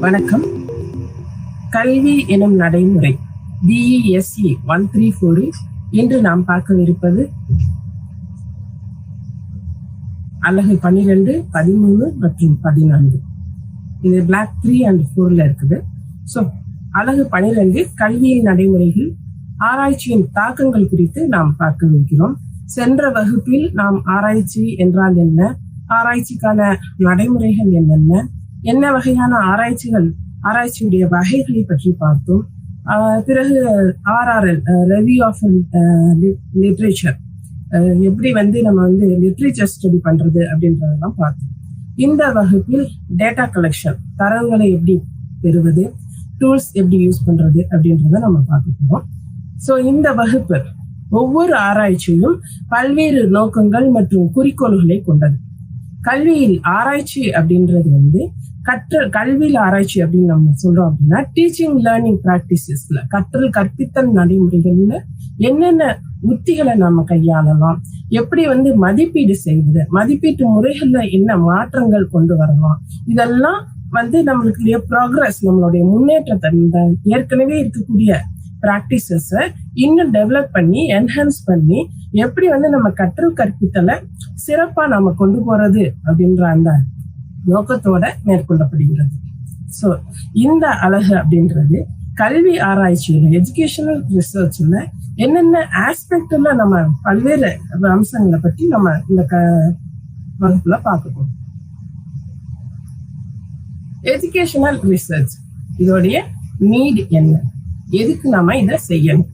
வணக்கம். கல்வி எனும் நடைமுறை BESE 134 இன்று நாம் பார்க்கவிருப்பது அலகு 12, 13 மற்றும் 14. இது பிளாக் 3 and 4 இருக்குது. ஸோ அலகு 12 கல்வியின் நடைமுறைகள் ஆராய்ச்சியின் தாக்கங்கள் குறித்து நாம் பார்க்கவிருக்கிறோம். சென்ற வகுப்பில் நாம் ஆராய்ச்சி என்றால் என்ன, ஆராய்ச்சிக்கான நடைமுறைகள் என்னென்ன, என்ன வகையான ஆராய்ச்சியுடைய வகைகளை பற்றி பார்த்தோம். பிறகு RRL ரெவ்யூ ஆஃப் லிட்ரேச்சர், எப்படி நம்ம லிட்ரேச்சர் ஸ்டடி பண்றது அப்படின்றதெல்லாம் பார்த்தோம். இந்த வகுப்பில் டேட்டா கலெக்ஷன், தரவுகளை எப்படி பெறுவது, டூல்ஸ் எப்படி யூஸ் பண்றது அப்படின்றத நம்ம பார்க்க போறோம். ஸோ இந்த வகுப்பு ஒவ்வொரு ஆராய்ச்சியும் பல்வேறு நோக்கங்கள் மற்றும் குறிக்கோள்களை கொண்டது. கல்வியில் ஆராய்ச்சி அப்படின்றது கல்வியில் ஆராய்ச்சி அப்படின்னு நம்ம சொல்றோம் அப்படின்னா டீச்சிங் லேர்னிங் பிராக்டிசஸ்ல, கற்பித்தல் நடைமுறைகள்ல என்னென்ன உத்திகளை நாம கையாளலாம், எப்படி மதிப்பீடு செய்வது, மதிப்பீட்டு முறைகள்ல என்ன மாற்றங்கள் கொண்டு வரலாம், இதெல்லாம் நம்மளுடைய ப்ராக்ரஸ், நம்மளுடைய முன்னேற்றத்தை, ஏற்கனவே இருக்கக்கூடிய பிராக்டிசஸ இன்னும் டெவலப் பண்ணி என்ஹான்ஸ் பண்ணி எப்படி நம்ம கற்பித்தலை சிறப்பா நாம கொண்டு போறது அப்படின்ற அந்த நோக்கத்தோட மேற்கொள்ளப்படுகிறது. ஸோ இந்த அலகு அப்படின்றது கல்வி ஆராய்ச்சியில, எஜுகேஷனல் ரிசர்ச்ல என்னென்ன ஆஸ்பெக்ட்ல நம்ம பல்வேறு அம்சங்களை பற்றி நம்ம இந்த வகுப்புல பார்க்க போறோம். எஜுகேஷனல் ரிசர்ச், இதோடைய நீட் என்ன, எதுக்கு நாம இதை செய்யணும்.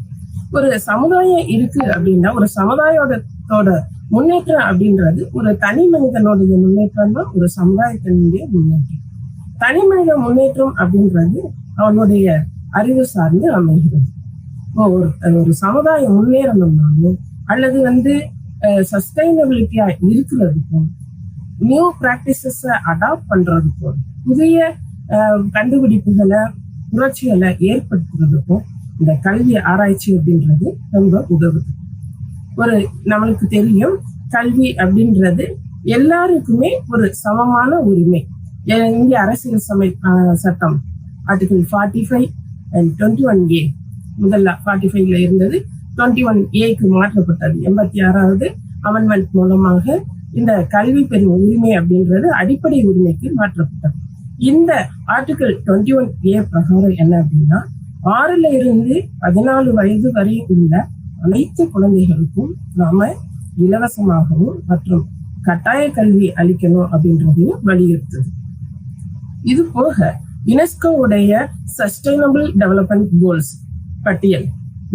ஒரு சமுதாயம் இருக்கு அப்படின்னா ஒரு சமுதாயத்தோட முன்னேற்றம் அப்படின்றது ஒரு தனி மனிதனுடைய முன்னேற்றம் தான் ஒரு சமுதாயத்தினுடைய முன்னேற்றம். தனி மனித முன்னேற்றம் அப்படின்றது அவனுடைய அறிவு சார்ந்து அமைகிறது. ஒரு சமுதாயம் முன்னேறணும்னாலும் அல்லது சஸ்டைனபிலிட்டியா இருக்கிறதுக்கும், நியூ பிராக்டிசஸ அடாப்ட் பண்றதுக்கும், புதிய கண்டுபிடிப்புகளை, புரட்சிகளை ஏற்படுத்துறதுக்கும் இந்த கல்வி ஆராய்ச்சி அப்படின்றது ரொம்ப உதவுது. நம்மளுக்கு தெரியும், கல்வி அப்படின்றது எல்லாருக்குமே ஒரு சமமான உரிமை. இந்திய அரசியல் சட்டம் ஆர்டிகல் 45 and 21A, முதல்ல 45ல இருந்தது 21Aக்கு மாற்றப்பட்டது. 86வது அமெண்ட்மெண்ட் மூலமாக இந்த கல்வி பெறும் உரிமை அப்படின்றது அடிப்படை உரிமைக்கு மாற்றப்பட்டது. இந்த ஆர்டிகல் 21A பிரகாரம் என்ன அப்படின்னா, 6ல இருந்து 14 வயது வரை உள்ள அனைத்து குழந்தைகளுக்கும் நாம இலவசமாகவும் மற்றும் கட்டாய கல்வி அளிக்கணும் அப்படின்றதையும் வலியுறுத்துது. இது போக யுனெஸ்கோ உடைய சஸ்டைனபிள் டெவலப்மெண்ட் கோல்ஸ் பட்டியல்,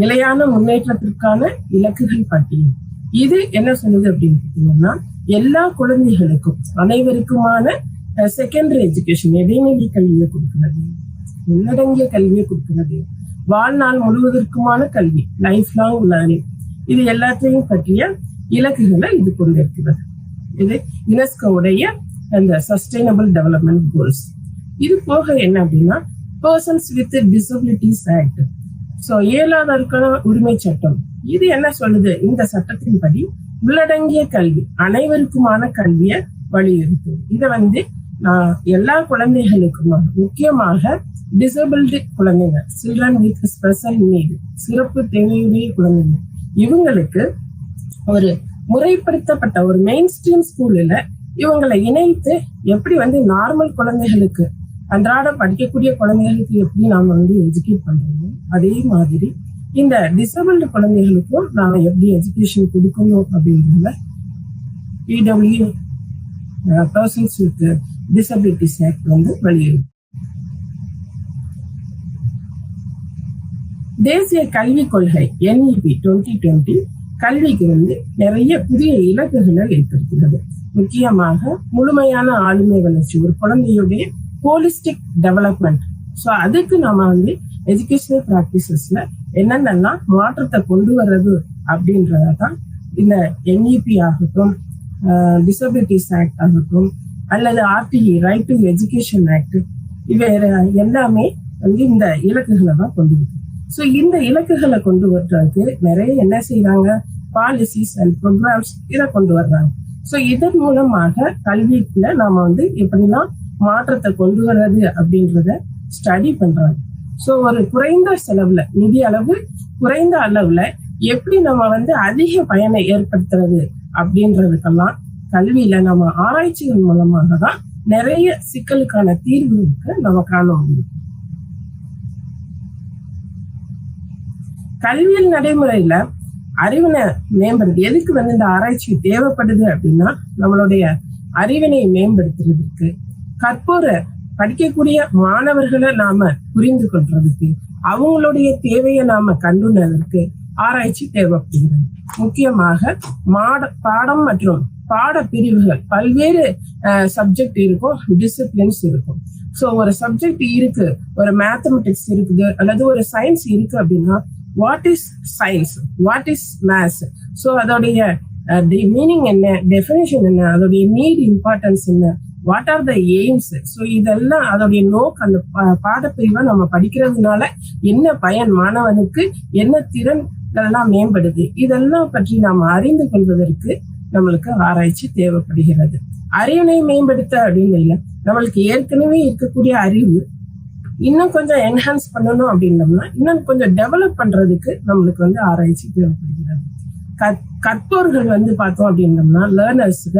நிலையான முன்னேற்றத்திற்கான இலக்குகள் பட்டியல், இது என்ன சொல்லுது அப்படின்னு பார்த்தீங்கன்னா, எல்லா குழந்தைகளுக்கும், அனைவருக்குமான செகண்டரி எஜுகேஷன், இடைநிலை கல்வியை கொடுக்கிறது, உள்ளடங்கிய கல்வியை கொடுக்கிறது, வாழ்நாள் முழுவதற்குமான கல்வி, லைஃப் லாங் லேர்னிங், இது எல்லாத்தையும் பற்றிய இலக்குகளை இது கொண்டிருக்கிறது. இது யுனெஸ்கோவுடைய அந்த சஸ்டைனபிள் டெவலப்மெண்ட் கோல்ஸ். இது போக என்ன அப்படின்னா, persons with disabilities act, so இயலாதோருக்கான உரிமை சட்டம், இது என்ன சொல்லுது, இந்த சட்டத்தின்படி உள்ளடங்கிய கல்வி, அனைவருக்குமான கல்வியை வலியுறுத்தும். இதை எல்லா குழந்தைகளுக்குமா, முக்கியமாக டிசபிள்டு குழந்தைங்க, சில்ட்ரன் வித் ஸ்பெஷல் நீட், சிறப்பு தேவையுடைய குழந்தைங்க, இவங்களுக்கு ஒரு முறைப்படுத்தப்பட்ட ஒரு மெயின் ஸ்ட்ரீம் ஸ்கூல்ல இவங்களை இணைத்து எப்படி நார்மல் குழந்தைகளுக்கு, அன்றாட படிக்கக்கூடிய குழந்தைகளுக்கு எப்படி நாம எஜுகேட் பண்றோமோ அதே மாதிரி இந்த டிசபிள்டு குழந்தைகளுக்கும் நாம எப்படி எஜுகேஷன் கொடுக்கணும் அப்படின்றத PW persons with disabilities act வலியுறுத்தும். தேசிய கல்விக் கொள்கை NEP 2020 கல்விக்கு நிறைய புதிய இலக்குகளை ஏற்படுத்துகிறது. முக்கியமாக முழுமையான ஆளுமை வளர்ச்சி, ஒரு குழந்தையுடைய ஹோலிஸ்டிக் டெவலப்மெண்ட். ஸோ அதுக்கு நாம எஜுகேஷனல் பிராக்டிசஸ்ல என்னென்னலாம் மாற்றத்தை கொண்டு வர்றது அப்படின்றதான் இந்த NEP ஆகட்டும், டிசபிலிட்டிஸ் ஆக்ட் ஆகட்டும், அல்லது RTE right to education act, இவை எல்லாமே இந்த இலக்குகளை தான் கொண்டு இருக்கு. ஸோ இந்த இலக்குகளை கொண்டு வர்றதுக்கு நிறைய என்ன செய்யறாங்க, பாலிசிஸ் அண்ட் ப்ரோக்ராம்ஸ் இதை கொண்டு வர்றாங்க. ஸோ இதன் மூலமாக கல்விக்குள்ள நாம எப்படிலாம் மாற்றத்தை கொண்டு வர்றது அப்படின்றத ஸ்டடி பண்றாங்க. ஸோ ஒரு குறைந்த செலவுல, நிதி அளவு குறைந்த அளவுல எப்படி நம்ம வந்து அதிக பயனை ஏற்படுத்துறது அப்படின்றதுக்கெல்லாம் கல்வியில நம்ம ஆராய்ச்சிகள் மூலமாக தான் நிறைய சிக்கலுக்கான தீர்வுகளுக்கு நம்ம காண முடியும். கல்வியல் நடைமுறையில அறிவினை மேம்படுது. எதுக்கு வந்து இந்த ஆராய்ச்சி தேவைப்படுது அப்படின்னா, நம்மளுடைய அறிவினை மேம்படுத்துறதுக்கு, கற்போரை படிக்கக்கூடிய மாணவர்களை நாம புரிந்து கொள்றதுக்கு, அவங்களுடைய தேவையை நாம கண்டுணர்வதற்கு ஆராய்ச்சி தேவைப்படுகிறது. முக்கியமாக பாடம் மற்றும் பாட பிரிவுகள், பல்வேறு சப்ஜெக்ட் இருக்கும், டிசிப்ளின்ஸ் இருக்கும். ஸோ ஒரு சப்ஜெக்ட் இருக்கு, ஒரு மேத்தமெட்டிக்ஸ் இருக்குது அல்லது ஒரு சயின்ஸ் இருக்கு அப்படின்னா, what is science, what is maths, so அதோடைய மீனிங் என்ன, டெஃபினேஷன் என்ன, அதோடைய நீட், இம்பார்ட்டன்ஸ் என்ன, what are the AIIMS, so இதெல்லாம் அதோடைய நோக்கு. அந்த பாடப்பிரிவை நம்ம படிக்கிறதுனால என்ன பயன், மாணவனுக்கு என்ன திறன் எல்லாம் மேம்படுது, இதெல்லாம் பற்றி நாம் அறிந்து கொள்வதற்கு நம்மளுக்கு ஆராய்ச்சி தேவைப்படுகிறது. அறிவினை மேம்படுத்த அப்படின்னு இல்லை, நம்மளுக்கு ஏற்கனவே இருக்கக்கூடிய அறிவு இன்னும் கொஞ்சம் என்ஹான்ஸ் பண்ணணும் அப்படின்னம்னா, இன்னும் கொஞ்சம் டெவலப் பண்றதுக்கு நம்மளுக்கு வந்து ஆராய்ச்சி தேவைப்படுகிறது. கற்போர்கள் வந்து பார்த்தோம் அப்படின்னம்னா, லேர்னர்ஸ்ல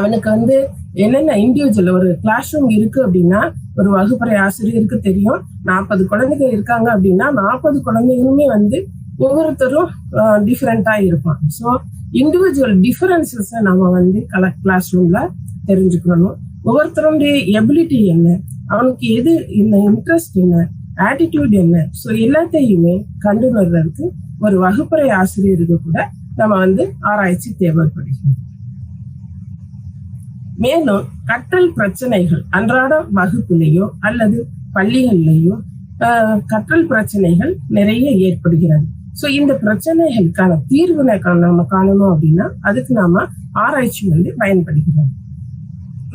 அவனுக்கு வந்து என்னென்ன இண்டிவிஜுவல், ஒரு கிளாஸ் ரூம் இருக்கு அப்படின்னா ஒரு வகுப்பறை ஆசிரியருக்கு தெரியும் 40 குழந்தைகள் இருக்காங்க அப்படின்னா 40 குழந்தைகளுமே வந்து ஒவ்வொருத்தரும் டிஃப்ரெண்டா இருப்பாங்க. ஸோ இண்டிவிஜுவல் டிஃபரன்சஸை நம்ம வந்து கிளாஸ் ரூம்ல தெரிஞ்சுக்கணும். ஒவ்வொருத்தருடைய எபிலிட்டி என்ன, அவனுக்கு எது இந்த இன்ட்ரெஸ்ட் என்ன, ஆட்டிடியூட் என்ன, ஸோ எல்லாத்தையுமே கண்டுணர்றதுக்கு ஒரு வகுப்பறை ஆசிரியருக்கு கூட நம்ம வந்து ஆராய்ச்சி தேவைப்படுகிறது. மேலும் கற்றல் பிரச்சனைகள், அன்றாட வகுப்புலேயோ அல்லது பள்ளிகள்லையோ கற்றல் பிரச்சனைகள் நிறைய ஏற்படுகிறது. ஸோ இந்த பிரச்சனைகளுக்கான தீர்வினை நம்ம காணணும் அப்படின்னா அதுக்கு நாம ஆராய்ச்சி வந்து பயன்படுகிறது.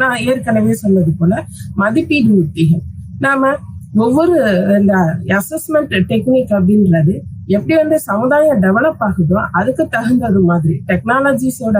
நான் ஏற்கனவே சொன்னது போல மதிப்பீடு உத்திகள், நாம ஒவ்வொரு இந்த அசஸ்மெண்ட் டெக்னிக் அப்படின்றது எப்படி வந்து சமுதாயம் டெவலப் ஆகுதோ அதுக்கு தகுந்தது மாதிரி, டெக்னாலஜிஸோட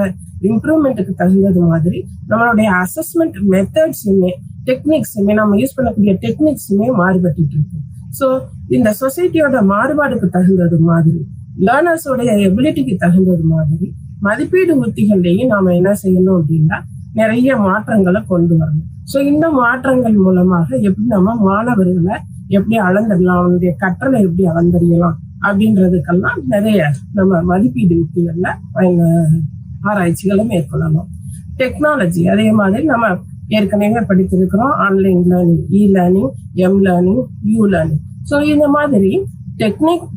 இம்ப்ரூவ்மெண்ட்டுக்கு தகுந்தது மாதிரி நம்மளுடைய அசஸ்மெண்ட் மெத்தட்ஸுமே டெக்னிக்ஸுமே, நம்ம யூஸ் பண்ணக்கூடிய டெக்னிக்ஸுமே மாறுபட்டு இருக்கு. ஸோ இந்த சொசைட்டியோட மாறுபாடுக்கு தகுந்தது மாதிரி, லேர்னர்ஸோடைய எபிலிட்டிக்கு தகுந்தது மாதிரி மதிப்பீடு உத்திகள்லையும் நாம என்ன செய்யணும் அப்படின்னா நிறைய மாற்றங்களை கொண்டு வரணும். ஸோ இந்த மாற்றங்கள் மூலமாக எப்படி நம்ம மாணவர்களை எப்படி அளந்தரலாம், அவனுடைய கற்றலை எப்படி அளந்தறியலாம் அப்படின்றதுக்கெல்லாம் நிறைய நம்ம மதிப்பீடு உத்திகள்ல ஆராய்ச்சிகளை மேற்கொள்ளணும். டெக்னாலஜி அதே மாதிரி நம்ம ஏற்கனவே படித்திருக்கிறோம், online learning, E learning, am learning, you learning. So இந்த மாதிரி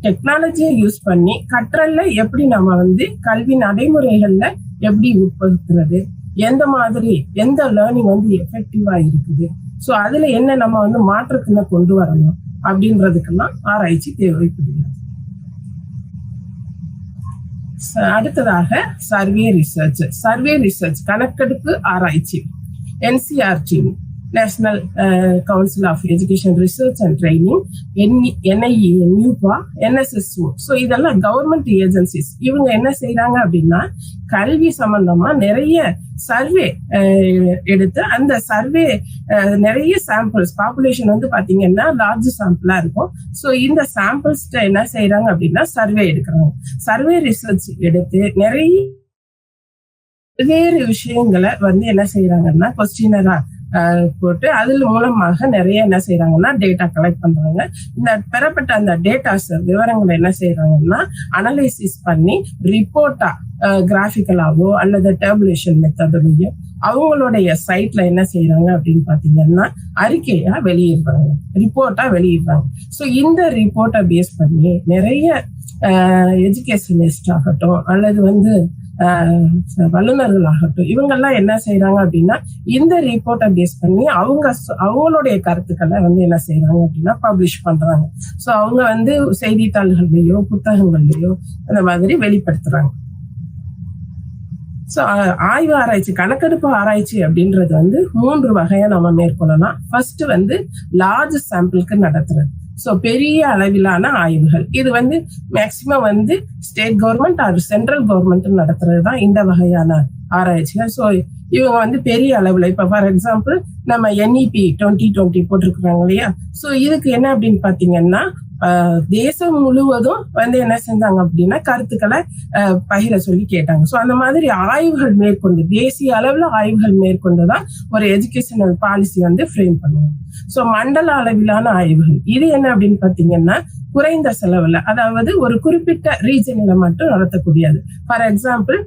டெக்னாலஜியை யூஸ் பண்ணி கற்றல்ல எப்படி நம்ம வந்து கல்வி நடைமுறைகள்ல எப்படி உட்படுத்துறது, எந்த மாதிரி எந்த லேர்னிங் வந்து எஃபெக்டிவா இருக்குது, ஸோ அதுல என்ன நம்ம வந்து மாற்றத்தினை கொண்டு வரணும் அப்படின்றதுக்கெல்லாம் ஆராய்ச்சி தேவைப்படுகிறது. அடுத்ததாக சர்வே ரிசர்ச் கணக்கெடுப்பு ஆராய்ச்சி, NCRT national council of education research and training, NIE, NUPA, NSSO. So இதெல்லாம் கவர்மெண்ட் ஏஜென்சிஸ். இவங்க என்ன செய்யறாங்க அப்படின்னா கல்வி சம்பந்தமா நிறைய சர்வே எடுத்து, அந்த சர்வே நிறைய சாம்பிள்ஸ், பாப்புலேஷன் வந்து பாத்தீங்கன்னா லார்ஜ் சாம்பிளா இருக்கும். ஸோ இந்த சாம்பிள்ஸ் என்ன செய்யறாங்க அப்படின்னா சர்வே எடுக்கிறாங்க. சர்வே ரிசர்ச் எடுத்து நிறைய வேறு விஷயங்களை வந்து என்ன செய்யறாங்கன்னா கொஸ்டினரா போட்டு அதில் மூலமாக நிறைய என்ன செய்யறாங்கன்னா டேட்டா கலெக்ட் பண்றாங்க. இந்த பெறப்பட்ட அந்த டேட்டாஸ் விவரங்களை என்ன செய்யறாங்கன்னா அனலைசிஸ் பண்ணி ரிப்போர்ட்டா கிராஃபிக்கலாவோ அல்லது டேபுலேஷன் மெத்தட்லயோ அவங்களுடைய சைட்ல என்ன செய்யறாங்க அப்படின்னு பாத்தீங்கன்னா அறிக்கையா வெளியிடுறாங்க, ரிப்போர்ட்டா வெளியிடுறாங்க. ஸோ இந்த ரிப்போர்ட்டை பேஸ் பண்ணி நிறைய எஜுகேஷனிஸ்ட் ஆகட்டும் அல்லது வந்து வல்லுநர்கள் ஆகட்டும், இவங்கெல்லாம் என்ன செய்யறாங்க அப்படின்னா இந்த ரிப்போர்ட்டை பேஸ் பண்ணி அவங்களுடைய கருத்துக்களை வந்து என்ன செய்யறாங்க அப்படின்னா பப்ளிஷ் பண்றாங்க. ஸோ அவங்க வந்து செய்தித்தாள்கள்லயோ புத்தகங்கள்லயோ அந்த மாதிரி வெளிப்படுத்துறாங்க. ஸோ ஆய்வு ஆராய்ச்சி, கணக்கெடுப்பு ஆராய்ச்சி அப்படின்றது வந்து 3 வகையா நம்ம மேற்கொள்ளலாம். ஃபர்ஸ்ட் வந்து லார்ஜ் சாம்பிளுக்கு நடத்துறது. ஸோ பெரிய அளவிலான ஆய்வுகள், இது வந்து மேக்சிமம் வந்து state government R central government நடத்துறது தான் இந்த வகையான ஆராய்ச்சிகள். ஸோ இவங்க வந்து பெரிய அளவுல இப்ப ஃபார் எக்ஸாம்பிள் நம்ம NEP 2020 போட்டிருக்கிறாங்க இல்லையா. ஸோ இதுக்கு என்ன அப்படின்னு பாத்தீங்கன்னா தேசம் முழுவதும் வந்து என்ன செஞ்சாங்க அப்படின்னா கருத்துக்களை பகிர சொல்லி கேட்டாங்க. ஸோ அந்த மாதிரி ஆய்வுகள் மேற்கொண்டு தேசிய அளவுல ஆய்வுகள் மேற்கொண்டுதான் ஒரு எஜுகேஷனல் பாலிசி வந்து ஃப்ரேம் பண்ணுவோம். ஸோ மண்டல அளவிலான ஆய்வுகள் இது என்ன அப்படின்னு பாத்தீங்கன்னா குறைந்த செலவுல, அதாவது ஒரு குறிப்பிட்ட ரீஜன்ல மட்டும் நடத்தக்கூடியது. ஃபார் எக்ஸாம்பிள்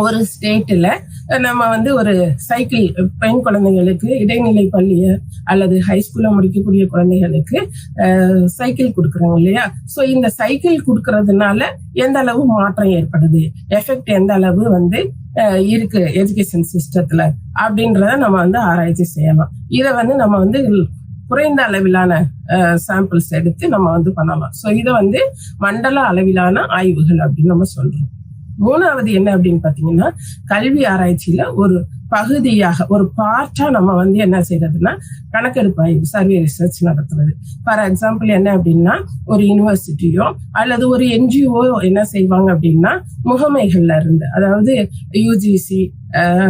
ஒரு ஸ்டேட்ல நம்ம வந்து ஒரு சைக்கிள் பெண் குழந்தைகளுக்கு இடைநிலை பள்ளிய அல்லது ஹைஸ்கூல்ல முடிக்கக்கூடிய குழந்தைகளுக்கு சைக்கிள் கொடுக்குறாங்க இல்லையா. ஸோ இந்த சைக்கிள் கொடுக்கறதுனால எந்த அளவு மாற்றம் ஏற்படுது, எஃபெக்ட் எந்த அளவு வந்து இருக்கு எஜுகேஷன் சிஸ்டத்துல அப்படின்றத நம்ம வந்து ஆராய்ச்சி செய்யலாம். இதை வந்து நம்ம வந்து குறைந்த அளவிலான சாம்பிள்ஸ் எடுத்து நம்ம வந்து பண்ணலாம். ஸோ இதை வந்து மண்டல அளவிலான ஆய்வுகள் அப்படின்னு நம்ம சொல்றோம். மூணாவது என்ன அப்படின்னு பாத்தீங்கன்னா கல்வி ஆராய்ச்சியில ஒரு பகுதியாக ஒரு பார்ட்டா நம்ம வந்து என்ன செய்யறதுன்னா கணக்கெடுப்பு ஆய்வு, சர்வே ரிசர்ச் நடத்துறது. ஃபார் எக்ஸாம்பிள் என்ன அப்படின்னா ஒரு யூனிவர்சிட்டியோ அல்லது ஒரு NGO என்ன செய்வாங்க அப்படின்னா முகமைகள்ல இருந்து, அதாவது UGC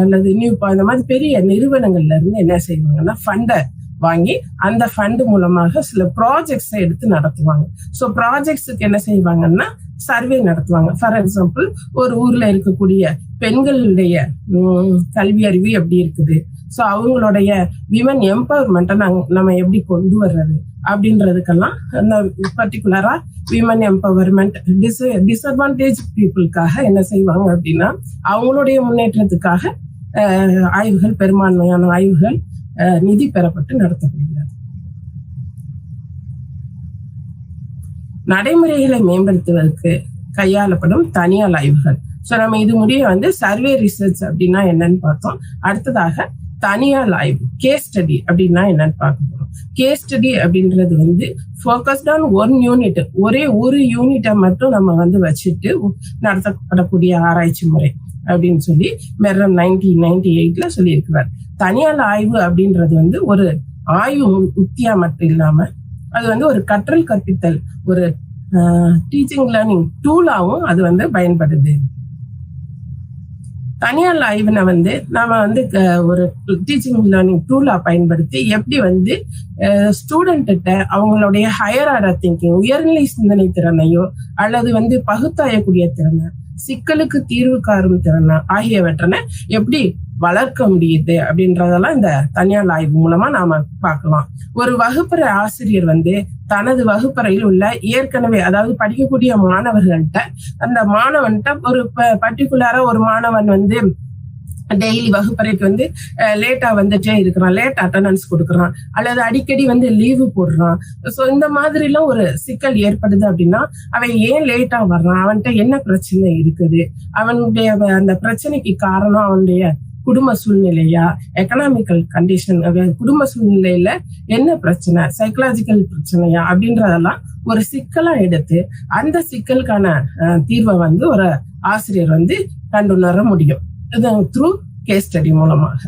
அல்லது நியூபா இந்த மாதிரி பெரிய நிறுவனங்கள்ல இருந்து என்ன செய்வாங்கன்னா ஃபண்டை வாங்கி அந்த ஃபண்ட் மூலமாக சில ப்ராஜெக்ட்ஸை எடுத்து நடத்துவாங்க. ஸோ ப்ராஜெக்ட்ஸுக்கு என்ன செய்வாங்கன்னா சர்வே நடத்துவாங்க. ஃபார் எக்ஸாம்பிள் ஒரு ஊர்ல இருக்கக்கூடிய பெண்களுடைய கல்வி அறிவு எப்படி இருக்குது, ஸோ அவங்களுடைய விமன் எம்பவர்மெண்ட்டை நம்ம எப்படி கொண்டு வர்றது அப்படின்றதுக்கெல்லாம் அந்த பர்டிகுலரா விமன் எம்பவர்மெண்ட் டிஸ்அட்வான்டேஜ் பீப்புளுக்காக என்ன செய்வாங்க அப்படின்னா அவங்களுடைய முன்னேற்றத்துக்காக ஆய்வுகள், பெரும்பான்மையான ஆய்வுகள் நிதி பெறப்பட்டு நடத்தப்படுகிறது. நடைமுறைகளை மேம்படுத்துவதற்கு கையாளப்படும் தனியார் ஆய்வுகள். ஸோ நம்ம இது முடிய வந்து சர்வே ரிசர்ச் அப்படின்னா என்னன்னு பார்த்தோம். அடுத்ததாக தனியார் ஆய்வு, கேஸ் ஸ்டடி அப்படின்னா என்னன்னு பார்க்க போறோம். கேஸ் ஸ்டடி அப்படின்றது வந்து ஃபோக்கஸ்ட் ஆன் ஒன் யூனிட், ஒரே ஒரு யூனிட்டை மட்டும் நம்ம வந்து வச்சுட்டு நடத்தப்படக்கூடிய ஆராய்ச்சி முறை அப்படின்னு சொல்லி மெர்ரம் 1998 சொல்லியிருக்கிறார். தனியார் ஆய்வு அப்படின்றது வந்து ஒரு ஆய்வு உத்தியா மட்டும் இல்லாம அது வந்து ஒரு கற்றல் கற்பித்தல், ஒரு டீச்சிங் லேர்னிங் டூலாவும் அது வந்து பயன்படுது. தனியார் ஆய்வுனை வந்து நாம வந்து ஒரு டீச்சிங் லேர்னிங் டூலா பயன்படுத்தி எப்படி வந்து ஸ்டூடெண்ட்ட அவங்களுடைய ஹையர் ஆர்டர் திங்கிங், உயர்நிலை சிந்தனை திறனையோ அல்லது வந்து பகுத்தாயக்கூடிய திறனை, சிக்கலுக்கு தீர்வு காணும் திறனை ஆகியவற்றனை எப்படி வளர்க்க முடியுது அப்படின்றதெல்லாம் இந்த தனியார் ஆய்வு மூலமா நாம பார்க்கலாம். ஒரு வகுப்பறை ஆசிரியர் வந்து தனது வகுப்பறையில் உள்ள ஏற்கனவே அதாவது படிக்கக்கூடிய மாணவர்கள்ட்ட அந்த மாணவன்கிட்ட ஒரு பர்டிகுலரா ஒரு மாணவன் வந்து டெய்லி வகுப்பறைக்கு வந்து லேட்டா வந்துட்டே இருக்கிறான், லேட் அட்டண்டன்ஸ் கொடுக்குறான் அல்லது அடிக்கடி வந்து லீவு போடுறான். ஸோ இந்த மாதிரி எல்லாம் ஒரு சிக்கல் ஏற்படுது அப்படின்னா அவன் ஏன் லேட்டா வர்றான், அவன்கிட்ட என்ன பிரச்சனை இருக்குது, அவனுடைய அந்த பிரச்சனைக்கு காரணம் அவனுடைய குடும்ப சூழ்நிலையா, எக்கனாமிக்கல் கண்டிஷன், குடும்ப சூழ்நிலையில என்ன பிரச்சனை, சைக்கலாஜிக்கல் பிரச்சனையா அப்படின்றதெல்லாம் ஒரு சிக்கலா எடுத்து அந்த சிக்கலுக்கான தீர்வை வந்து ஒரு ஆசிரியர் வந்து கண்டுணர முடியும். இது த்ரூ கேஸ் ஸ்டடி மூலமாக.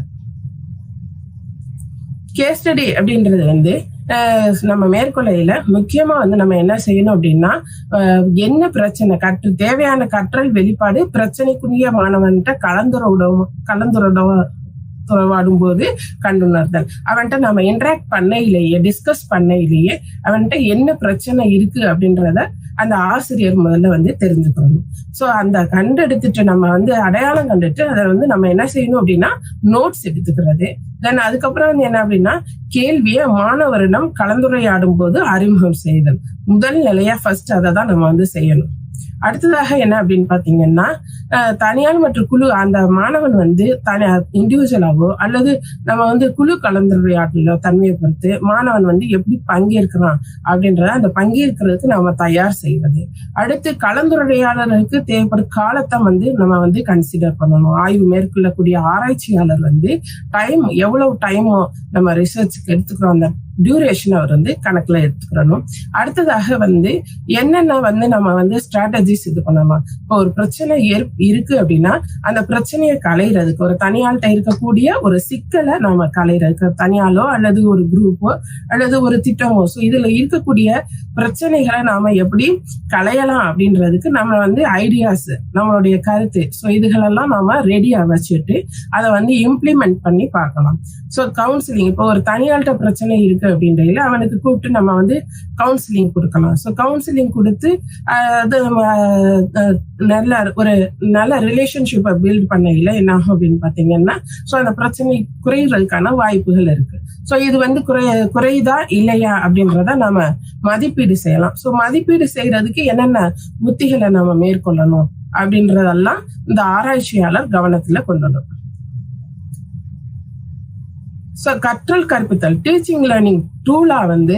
கேஸ் ஸ்டடி அப்படின்றது வந்து நம்ம மேற்கொள்ளையில முக்கியமா வந்து நம்ம என்ன செய்யணும் அப்படின்னா என்ன பிரச்சனை, தேவையான கற்றல் வெளிப்பாடு பிரச்சனைக்குரிய மாணவன்கிட்ட கலந்துரையாடும் போது கண்டுணர்தல். அவன்கிட்ட நம்ம இன்டராக்ட் பண்ணையிலேயே, டிஸ்கஸ் பண்ணையிலேயே அவன்கிட்ட என்ன பிரச்சனை இருக்கு அப்படின்றத அந்த ஆசிரியர் முதல்ல வந்து தெரிஞ்சுக்கணும். ஸோ அந்த கண்டெடுத்துட்டு நம்ம வந்து அடையாளம் கண்டுட்டு அதை வந்து நம்ம என்ன செய்யணும் அப்படின்னா நோட்ஸ் எடுத்துக்கிறது. தென் அதுக்கப்புறம் வந்து என்ன அப்படின்னா கேள்வியை மாணவரிடம் கலந்துரையாடும் போது அறிமுகம் செய்தல். முதல் நிலையா ஃபர்ஸ்ட் அதை தான் நம்ம வந்து செய்யணும். அடுத்ததாக என்ன அப்படின்னு பாத்தீங்கன்னா தனியார் மற்றும் குழு, அந்த மாணவன் வந்து இண்டிவிஜுவலாவோ அல்லது நம்ம வந்து குழு கலந்துரையாடல தன்மையை பொறுத்து மாணவன் வந்து எப்படி பங்கேற்கிறான் அப்படின்றத அந்த பங்கேற்கிறதுக்கு நம்ம தயார் செய்வது. அடுத்து கலந்துரையாடலுக்கு தேவைப்படும் காலத்தை வந்து நம்ம வந்து கன்சிடர் பண்ணணும். ஆய்வு மேற்கொள்ளக்கூடிய ஆராய்ச்சியாளர் வந்து எவ்வளவு டைமோ நம்ம ரிசர்ச்சுக்கு எடுத்துக்கிறோம் அந்த டியூரேஷன் அவர் வந்து கணக்குல எடுத்துக்கிறணும். அடுத்ததாக வந்து என்னென்ன வந்து நம்ம வந்து ஸ்ட்ராட்டஜிஸ் இது பண்ணலாம். இப்போ ஒரு பிரச்சனை இருக்கு அப்படின்னா அந்த பிரச்சனையை களையிறதுக்கு ஒரு தனியாள்கிட்ட இருக்கக்கூடிய ஒரு சிக்கலை நாம களையிறதுக்கு தனியாலோ அல்லது ஒரு குரூப்போ அல்லது ஒரு திட்டமோ, ஸோ இதுல இருக்கக்கூடிய பிரச்சனைகளை நாம எப்படி களையலாம் அப்படின்றதுக்கு நம்ம வந்து ஐடியாஸ், நம்மளுடைய கருத்து, ஸோ இதுகளெல்லாம் நாம ரெடியா வச்சுட்டு அதை வந்து இம்ப்ளிமெண்ட் பண்ணி பார்க்கலாம். ஸோ கவுன்சிலிங், இப்போ ஒரு தனியாள்கிட்ட பிரச்சனை இருக்கு அப்படின்றதுல அவனுக்கு கூப்பிட்டு நம்ம வந்து கவுன்சிலிங் கொடுக்கலாம். ஸோ கவுன்சிலிங் கொடுத்து அது நல்ல ரிலேஷன்ஷிப்பை பில்ட் பண்ணையில என்ன ஆகும் அப்படின்னு பாத்தீங்கன்னா, ஸோ அந்த பிரச்சனை குறைகிறதுக்கான வாய்ப்புகள் இருக்கு. ஸோ இது வந்து குறையுதா இல்லையா அப்படின்றத நம்ம மதிப்பீடு செய்யலாம். ஸோ மதிப்பீடு செய்யறதுக்கு என்னென்ன உத்திகளை நம்ம மேற்கொள்ளணும் அப்படின்றதெல்லாம் இந்த ஆராய்ச்சியாளர் கவனத்துல கொண்டு வரணும். ஸோ கற்றல் கற்பித்தல் டீச்சிங் லேர்னிங் டூலா வந்து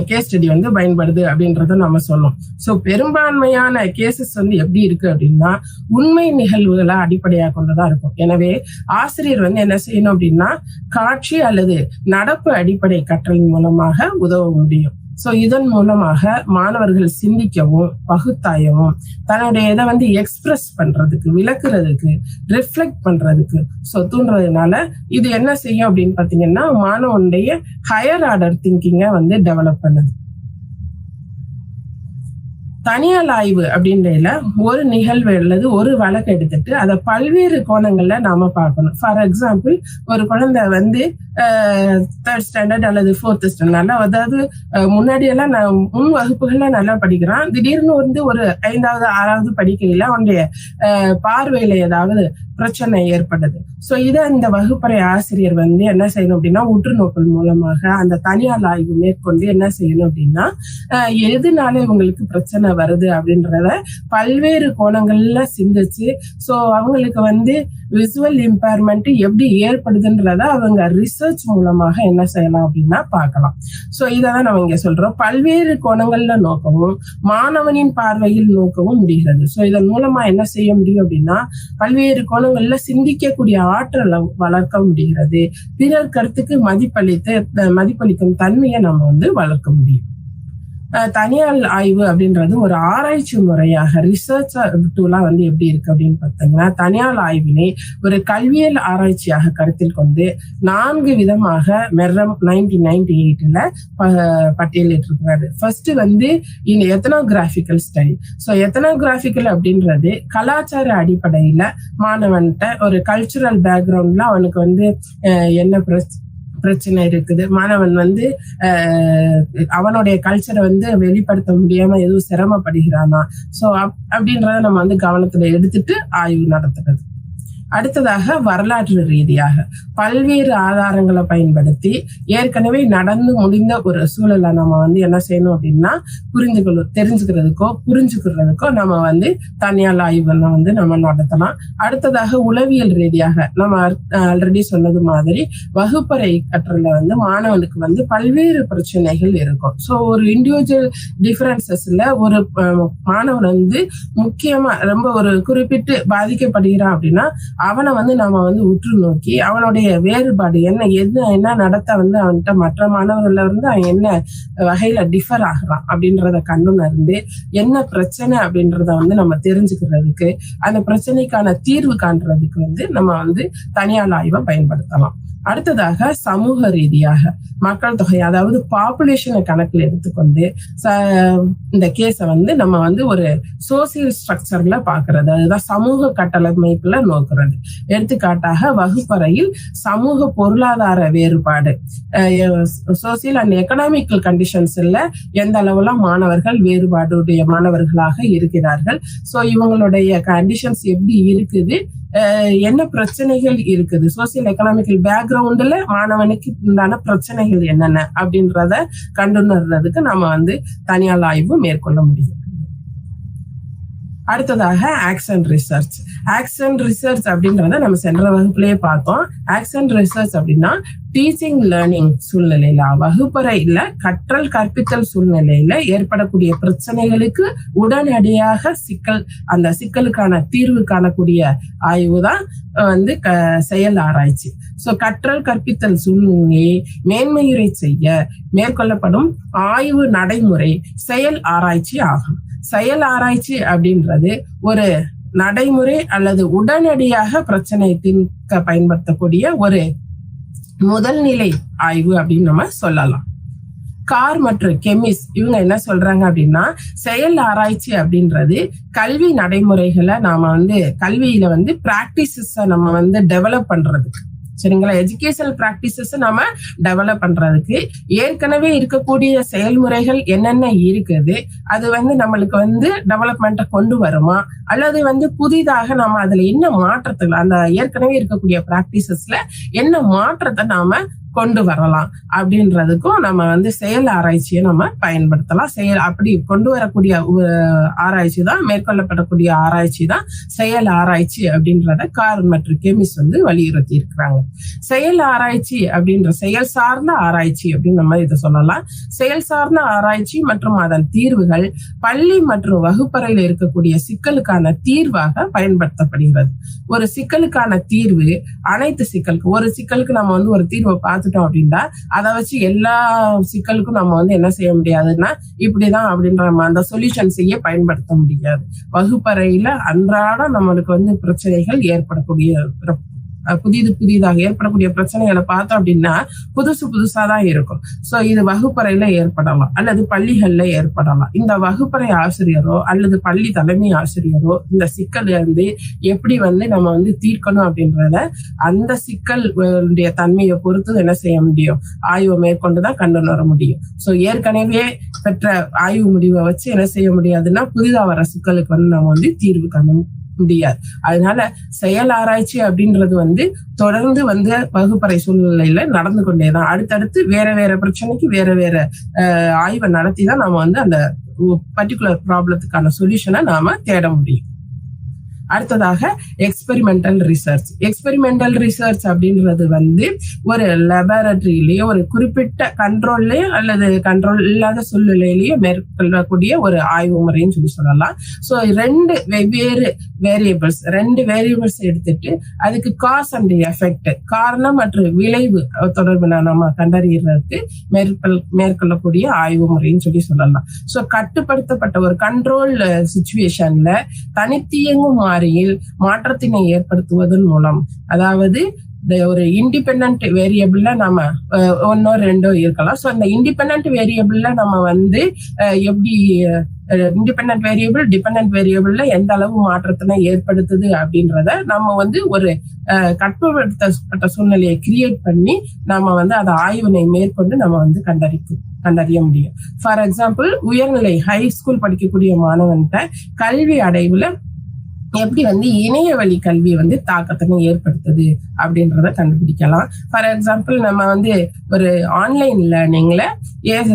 கேஸ் ஸ்டடி வந்து பயன்படுது அப்படின்றத நம்ம சொன்னோம். ஸோ பெரும்பான்மையான கேசஸ் வந்து எப்படி இருக்கு அப்படின்னா உண்மை நிகழ்வுகளை அடிப்படையாக கொண்டுதான் இருக்கும். எனவே ஆசிரியர் வந்து என்ன செய்யணும் அப்படின்னா காட்சி அல்லது நடப்பு அடிப்படை கற்றல் மூலமாக உதவ முடியும். ஸோ இதன் மூலமாக மாணவர்கள் சிந்திக்கவும் பகுத்தாயவும் தன்னுடைய இதை வந்து எக்ஸ்பிரஸ் பண்றதுக்கு, விளக்குறதுக்கு, ரிஃப்ளெக்ட் பண்றதுக்கு ஸோ தூண்டுறதுனால இது என்ன செய்யும் அப்படின்னு பாத்தீங்கன்னா மாணவனுடைய ஹையர் ஆர்டர் திங்கிங்கை வந்து டெவலப் பண்ணுது. தனியால் ஆய்வு அப்படின்றதுல ஒரு நிகழ்வு அல்லது ஒரு வழக்கு எடுத்துட்டு அதை பல்வேறு கோணங்கள்ல நாம பார்க்கணும். ஃபார் எக்ஸாம்பிள், ஒரு குழந்தை வந்து 3rd ஸ்டாண்டர்ட் அல்லது 4th ஸ்டாண்டர்ட்ல, அதாவது முன்னாடி எல்லாம் முன் வகுப்புகள்ல நல்லா படிக்கிறான், திடீர்னு வந்து ஒரு 5வது 6வது படிக்கையில அவனுடைய பார்வையில ஏதாவது பிரச்சனை ஏற்படுது. ஸோ இதை இந்த வகுப்பறை ஆசிரியர் வந்து என்ன செய்யணும் அப்படின்னா உற்று நோக்கல் மூலமாக அந்த தனியார் ஆய்வு மேற்கொண்டு என்ன செய்யணும் அப்படின்னா எதுனால இவங்களுக்கு பிரச்சனை வருது அப்படின்றத பல்வேறு கோணங்கள்ல சிந்திச்சு, ஸோ அவங்களுக்கு வந்து விசுவல் இம்பேர்மெண்ட் எப்படி ஏற்படுதுன்றத அவங்க ரிசர்ச் மூலமாக என்ன செய்யலாம் அப்படின்னா பார்க்கலாம். ஸோ இதான் நம்ம இங்க சொல்றோம், பல்வேறு கோணங்கள்ல நோக்கவும் மாணவனின் பார்வையில் நோக்கவும் முடிகிறது. ஸோ இதன் மூலமா என்ன செய்ய முடியும் அப்படின்னா பல்வேறு கோணங்கள்ல சிந்திக்கக்கூடிய ஆற்றலை வளர்க்க முடிகிறது. பிறர் கருத்துக்கு மதிப்பளிக்கும் தன்மையை நம்ம வந்து வளர்க்க முடியும். தனியார் ஆய்வு அப்படின்றது ஒரு ஆராய்ச்சி முறையாக ரிசர்ச் டூலா வந்து எப்படி இருக்கு அப்படின்னு பார்த்தீங்கன்னா தனியார் ஆய்வினை ஒரு கல்வியல் ஆராய்ச்சியாக கருத்தில் கொண்டு 4 விதமாக மெர்ரம் 1998ல பட்டியலிட்டிருக்கிறாரு. ஃபர்ஸ்ட் வந்து எத்தனோகிராபிக்கல் ஸ்டடி. ஸோ எத்தனோகிராபிக்கல் அப்படின்றது கலாச்சார அடிப்படையில மாணவன்கிட்ட ஒரு கல்ச்சுரல் பேக்ரவுண்ட்ல அவனுக்கு வந்து என்ன பிரச்சனை இருக்குது, மாணவன் வந்து அவனுடைய கல்ச்சரை வந்து வெளிப்படுத்த முடியாம எதுவும் சிரமப்படுகிறானா, சோ அப்படின்றத நம்ம வந்து கவனத்துல எடுத்துட்டு ஆய்வு நடத்துறது. அடுத்ததாக வரலாற்று ரீதியாக பல்வேறு ஆதாரங்களை பயன்படுத்தி ஏற்கனவே நடந்து முடிந்த ஒரு சூழலை நம்ம வந்து என்ன செய்யணும் அப்படின்னா புரிஞ்சுக்கிறதுக்கோ நம்ம வந்து தனியார் ஆய்வு வந்து நம்ம நடத்தலாம். அடுத்ததாக உளவியல் ரீதியாக நம்ம ஆல்ரெடி சொன்னது மாதிரி வகுப்பறை கற்றல வந்து மாணவனுக்கு வந்து பல்வேறு பிரச்சனைகள் இருக்கும். ஸோ ஒரு இண்டிவிஜுவல் டிஃபரன்சஸ்ல ஒரு மாணவன் வந்து முக்கியமா ரொம்ப ஒரு குறிப்பிட்டு பாதிக்கப்படுகிறான் அப்படின்னா அவனை வந்து நாம வந்து உற்று நோக்கி அவனுடைய வேறுபாடு என்ன நடத்த வந்து அவன்கிட்ட மற்ற மாணவர்கள்ல இருந்து அவன் என்ன வகையில டிஃபர் ஆகுறான் அப்படின்றத கண்டுணர்ந்து என்ன பிரச்சனை அப்படின்றத வந்து நம்ம தெரிஞ்சுக்கிறதுக்கு, அந்த பிரச்சனைக்கான தீர்வு காண்றதுக்கு வந்து நம்ம வந்து தனியார் ஆய்வை பயன்படுத்தலாம். அடுத்ததாக சமூக ரீதியாக மக்கள் தொகை, அதாவது பாப்புலேஷனை கணக்கில் எடுத்துக்கொண்டு இந்த கேஸை வந்து நம்ம வந்து ஒரு சோசியல் ஸ்ட்ரக்சர்ல பாக்குறது, அதுதான் சமூக கட்டமைப்புல நோக்குறது. எடுத்துக்காட்டாக வகுப்பறையில் சமூக பொருளாதார வேறுபாடு, சோசியல் அண்ட் எக்கனாமிக்கல் கண்டிஷன்ஸ்ல எந்த அளவுல மாணவர்கள் வேறுபாடுடைய மாணவர்களாக இருக்கிறார்கள், சோ இவங்களுடைய கண்டிஷன்ஸ் எப்படி இருக்குது, என்ன பிரச்சனைகள் இருக்குது, சோசியல் எக்கனாமிக்கல் பேக்ரவுண்ட்ல மாணவனுக்கு உண்டான பிரச்சனைகள் என்னென்ன அப்படின்றத கண்டுணர்றதுக்கு நம்ம வந்து தனியார் ஆய்வு மேற்கொள்ள முடியும். அடுத்ததாக ஆக்சன் ரிசர்ச். ஆக்சன் ரிசர்ச் அப்படின்றத நம்ம சென்ற வகுப்புலயே பார்த்தோம். ஆக்சன் ரிசர்ச் அப்படின்னா டீச்சிங் லேர்னிங் சூழ்நிலையில, வகுப்பறையில கற்றல் கற்பித்தல் சூழ்நிலையில ஏற்படக்கூடிய பிரச்சனைகளுக்கு உடனடியாக அந்த சிக்கலுக்கான தீர்வு காணக்கூடிய ஆய்வு தான் செயல் ஆராய்ச்சி. சோ கற்றல் கற்பித்தல் சூழ்நிலையை மேன்மையுறை செய்ய மேற்கொள்ளப்படும் ஆய்வு நடைமுறை செயல் ஆராய்ச்சி ஆகும். செயல் ஆராய்ச்சி அப்படின்றது ஒரு நடைமுறை அல்லது உடனடியாக பிரச்சனை தீர்க்க பயன்படுத்தக்கூடிய ஒரு முதல்நிலை ஆய்வு அப்படின்னு நம்ம சொல்லலாம். கார் மற்றும் கெமிஸ் இவங்க என்ன சொல்றாங்க அப்படின்னா, செயல் ஆராய்ச்சி அப்படின்றது கல்வி நடைமுறைகளை நாம கல்வியில பிராக்டிசஸ் நம்ம டெவலப் பண்றதுக்கு, சரிங்களா, எஜுகேஷனல் பிராக்டிசஸ் நம்ம டெவலப் பண்றதுக்கு ஏற்கனவே இருக்கக்கூடிய செயல்முறைகள் என்னென்ன இருக்குது, அது நம்மளுக்கு டெவலப்மெண்ட்டை கொண்டு வருமா, அல்லது புதிதாக நம்ம அதுல என்ன மாற்றத்துக்கு, அந்த ஏற்கனவே இருக்கக்கூடிய பிராக்டிசஸ்ல என்ன மாற்றத்தை நாம கொண்டு வரலாம் அப்படின்றதுக்கும் நம்ம செயல் ஆராய்ச்சியை நம்ம பயன்படுத்தலாம். அப்படி கொண்டு வரக்கூடிய ஆராய்ச்சி தான், மேற்கொள்ளப்படக்கூடிய ஆராய்ச்சி தான் செயல் ஆராய்ச்சி அப்படின்றத கார் மற்றும் கெமிஸ் வலியுறுத்தி இருக்கிறாங்க. செயல் ஆராய்ச்சி அப்படின்ற செயல் சார்ந்த ஆராய்ச்சி அப்படின்னு நம்ம இதை சொல்லலாம். செயல் சார்ந்த ஆராய்ச்சி மற்றும் அதன் தீர்வுகள் பள்ளி மற்றும் வகுப்பறையில் இருக்கக்கூடிய சிக்கலுக்கான தீர்வாக பயன்படுத்தப்படுகிறது. ஒரு சிக்கலுக்கான தீர்வு அனைத்து சிக்கலுக்கு, ஒரு சிக்கலுக்கு நம்ம ஒரு தீர்வை பார்த்துட்டோம் அப்படின்னா அதை வச்சு எல்லா சிக்கலுக்கும் நம்ம என்ன செய்ய முடியாதுன்னா இப்படிதான் அப்படின்ற அந்த சொல்யூஷன் செய்ய பயன்படுத்த முடியாது. வகுப்பறையில அன்றாடம் நம்மளுக்கு பிரச்சனைகள் ஏற்படக்கூடிய புதிதாக ஏற்படக்கூடிய பிரச்சனைகளை பார்த்தோம் அப்படின்னா புதுசாதான் இருக்கும். சோ இது வகுப்பறையில ஏற்படலாம் அல்லது பள்ளிகள்ல ஏற்படலாம். இந்த வகுப்பறை ஆசிரியரோ அல்லது பள்ளி தலைமை ஆசிரியரோ இந்த சிக்கல் எப்படி நம்ம தீர்க்கணும் அப்படின்றத அந்த சிக்கல் தன்மையை பொறுத்து என்ன செய்ய முடியும், ஆய்வை மேற்கொண்டுதான் கண்டு வர முடியும். சோ ஏற்கனவே பெற்ற ஆய்வு முடிவை வச்சு என்ன செய்ய முடியாதுன்னா புதிதா வர சிக்கலுக்கு நம்ம தீர்வு காண முடியாது. அதனால செயல் ஆராய்ச்சி அப்படின்றது தொடர்ந்து வகுப்பறை சூழ்நிலையில நடந்து கொண்டேதான், அடுத்தடுத்து வேற பிரச்சனைக்கு வேற ஆய்வை நடத்தி தான் நாம அந்த பர்டிகுலர் ப்ராப்ளத்துக்கான சொல்யூஷனை நாம தேட முடியும். அடுத்ததாக எக்ஸ்பெரிமெண்டல் ரிசர்ச். எக்ஸ்பெரிமெண்டல் ரிசர்ச் அப்படின்றது ஒரு லெபார்டரியிலேயோ ஒரு குறிப்பிட்ட கண்ட்ரோல்லயோ அல்லது கண்ட்ரோல் இல்லாத சூழ்நிலையிலேயோ மேற்கொள்ளக்கூடிய ஒரு ஆய்வு முறைன்னு சொல்லலாம். ஸோ ரெண்டு வேரியபிள்ஸ் எடுத்துட்டு அதுக்கு காஸ் அண்ட் எஃபெக்ட், காரணம் மற்றும் விளைவு தொடர்பு நம்ம கண்டறியறதுக்கு மேற்கொள்ளக்கூடிய ஆய்வு முறைன்னு சொல்லலாம். ஸோ கட்டுப்படுத்தப்பட்ட ஒரு கண்ட்ரோல் சிச்சுவேஷன்ல தனித்தியங்கும் மாற்றத்தினை ஏற்படுத்துவதன் மூலம், அதாவது ஒரு இண்டிபெண்டன்ட் வேரியபிள்ல நம்ம ஒன்னோ ரெண்டோ இருக்கலாம். சோ அந்த இண்டிபெண்டன்ட் வேரியபிள்ல நம்ம எப்படி இண்டிபெண்டன்ட் வேரியபிள் டிபெண்டன்ட் வேரியபிள்ல எந்த அளவு மாற்றத்தினை ஏற்படுத்துது அப்படின்றத நம்ம ஒரு கட்டுப்படுத்தப்பட்ட சூழ்நிலையை கிரியேட் பண்ணி நம்ம அதை ஆய்வினை மேற்கொண்டு நம்ம கண்டறிய முடியும். ஃபார் எக்ஸாம்பிள், உயர்நிலை ஹை ஸ்கூல் படிக்கக்கூடிய மாணவன்கிட்ட கல்வி அடைவுல எப்படி இணைய வழி கல்வி தாக்கத்தினை ஏற்படுத்துது அப்படின்றத கண்டுபிடிக்கலாம். ஃபார் எக்ஸாம்பிள், நம்ம ஒரு ஆன்லைன் லேர்னிங்ல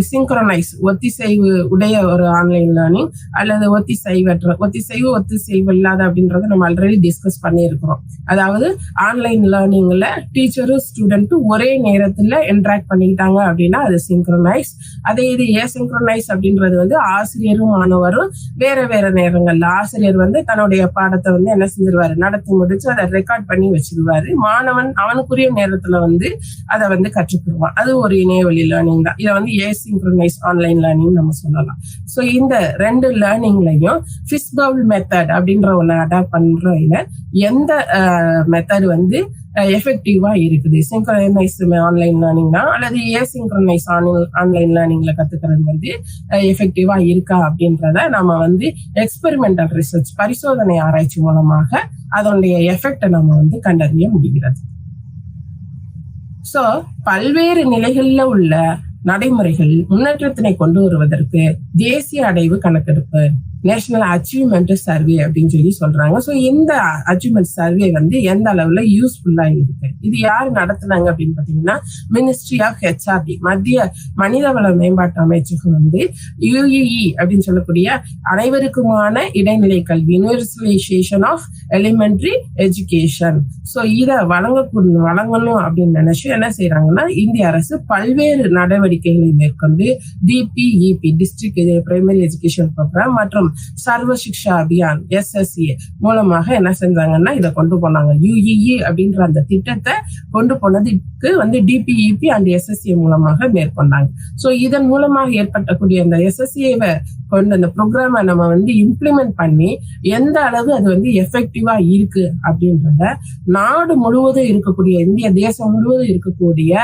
சிங்க்ரோனைஸ் ஒத்திசைவு உடைய ஒரு ஆன்லைன் லேர்னிங் அல்லது ஒத்திசைவு இல்லாத அப்படின்றத நம்ம ஆல்ரெடி டிஸ்கஸ் பண்ணியிருக்கிறோம். அதாவது ஆன்லைன் லேர்னிங்ல டீச்சரும் ஸ்டூடெண்ட்டும் ஒரே நேரத்துல இன்டராக்ட் பண்ணிக்கிட்டாங்க அப்படின்னா அது சிங்க்ரோனைஸ். அதே இது ஏசிங்க்ரோனைஸ் அப்படின்றது ஆசிரியரும் மாணவரும் வேற நேரங்கள்ல ஆசிரியர் தன்னுடைய பாடத்தை என்ன செஞ்சிருவாரு, நடத்தி முடிச்சு அதை ரெக்கார்ட் பண்ணி வச்சிருவாரு. மாணவன் அவனுக்குரிய நேரத்துல அதை கற்றுக்குருவான். அது ஒரு இணையவழி லேர்னிங் தான். இதை ஏசிங்க்ரோனைஸ் ஆன்லைன் லேர்னிங் நம்ம சொல்லலாம். சோ இந்த ரெண்டு லேர்னிங்லயும் ஃபிஷ் பவுல் மெத்தட் அப்படின்ற ஒண்ணு அடாப்ட் பண்றதுல எந்த மெத்தட் எஃபெக்டிவா இருக்குது, சிங்க்ரோனைஸ் ஆன்லைன் லேர்னிங்னா அல்லது ஏசிங்க்ரோனைஸ் ஆன்லைன் லேர்னிங்ல கத்துக்கிறது எஃபெக்டிவா இருக்கா அப்படின்றத நம்ம எக்ஸ்பெரிமெண்டல் ரிசர்ச் பரிசோதனை ஆராய்ச்சி மூலமாக அதனுடைய எஃபெக்டை நம்ம கண்டறிய முடிகிறது. சோ பல்வேறு நிலைகள்ல உள்ள நடைமுறைகள் முன்னேற்றத்தினை கொண்டு வருவதற்கு தேசிய அடைவு கணக்கெடுப்பு நேஷனல் அச்சீவ்மெண்ட் சர்வே அப்படின்னு சொல்லி சொல்றாங்க. ஸோ இந்த அச்சீவ்மெண்ட் சர்வே வந்து எந்த அளவுல யூஸ்ஃபுல்லா இருக்கு, இது யார் நடத்துனாங்க அப்படின்னு பாத்தீங்கன்னா மினிஸ்ட்ரி ஆஃப் ஹெச்ஆர்டி, மத்திய மனிதவள மேம்பாட்டு அமைச்சகம் வந்து யுஏஇ அப்படின்னு சொல்லக்கூடிய அனைவருக்குமான இடைநிலை கல்வி, universalisation of elementary education, so இதை வழங்கணும் அப்படின்னு நினைச்சு என்ன செய்யறாங்கன்னா இந்திய அரசு பல்வேறு நடவடிக்கைகளை மேற்கொண்டு டிபிஇபி டிஸ்ட்ரிக்ட் பிரைமரி எஜுகேஷன் ப்ரோக்ராம் மற்றும் சர்வ சிக்ஷா அபியான் SSA மூலமாக என்ன செஞ்சாங்கன்னா இதை கொண்டு போனாங்க. யுஇஇ அப்படின்ற அந்த திட்டத்தை கொண்டு போனதுக்கு வந்து டிபிஇபி அண்ட் SSA மூலமாக மேற்கொண்டாங்க. ஸோ இதன் மூலமாக ஏற்பட்டக்கூடிய அந்த SSA-வை கொண்டு அந்த ப்ரோக்ராமை நம்ம வந்து இம்ப்ளிமெண்ட் பண்ணி எந்த அளவு அது வந்து எஃபெக்டிவா இருக்கு அப்படின்றத நாடு முழுவதும் இருக்கக்கூடிய, இந்திய தேசம் முழுவதும் இருக்கக்கூடிய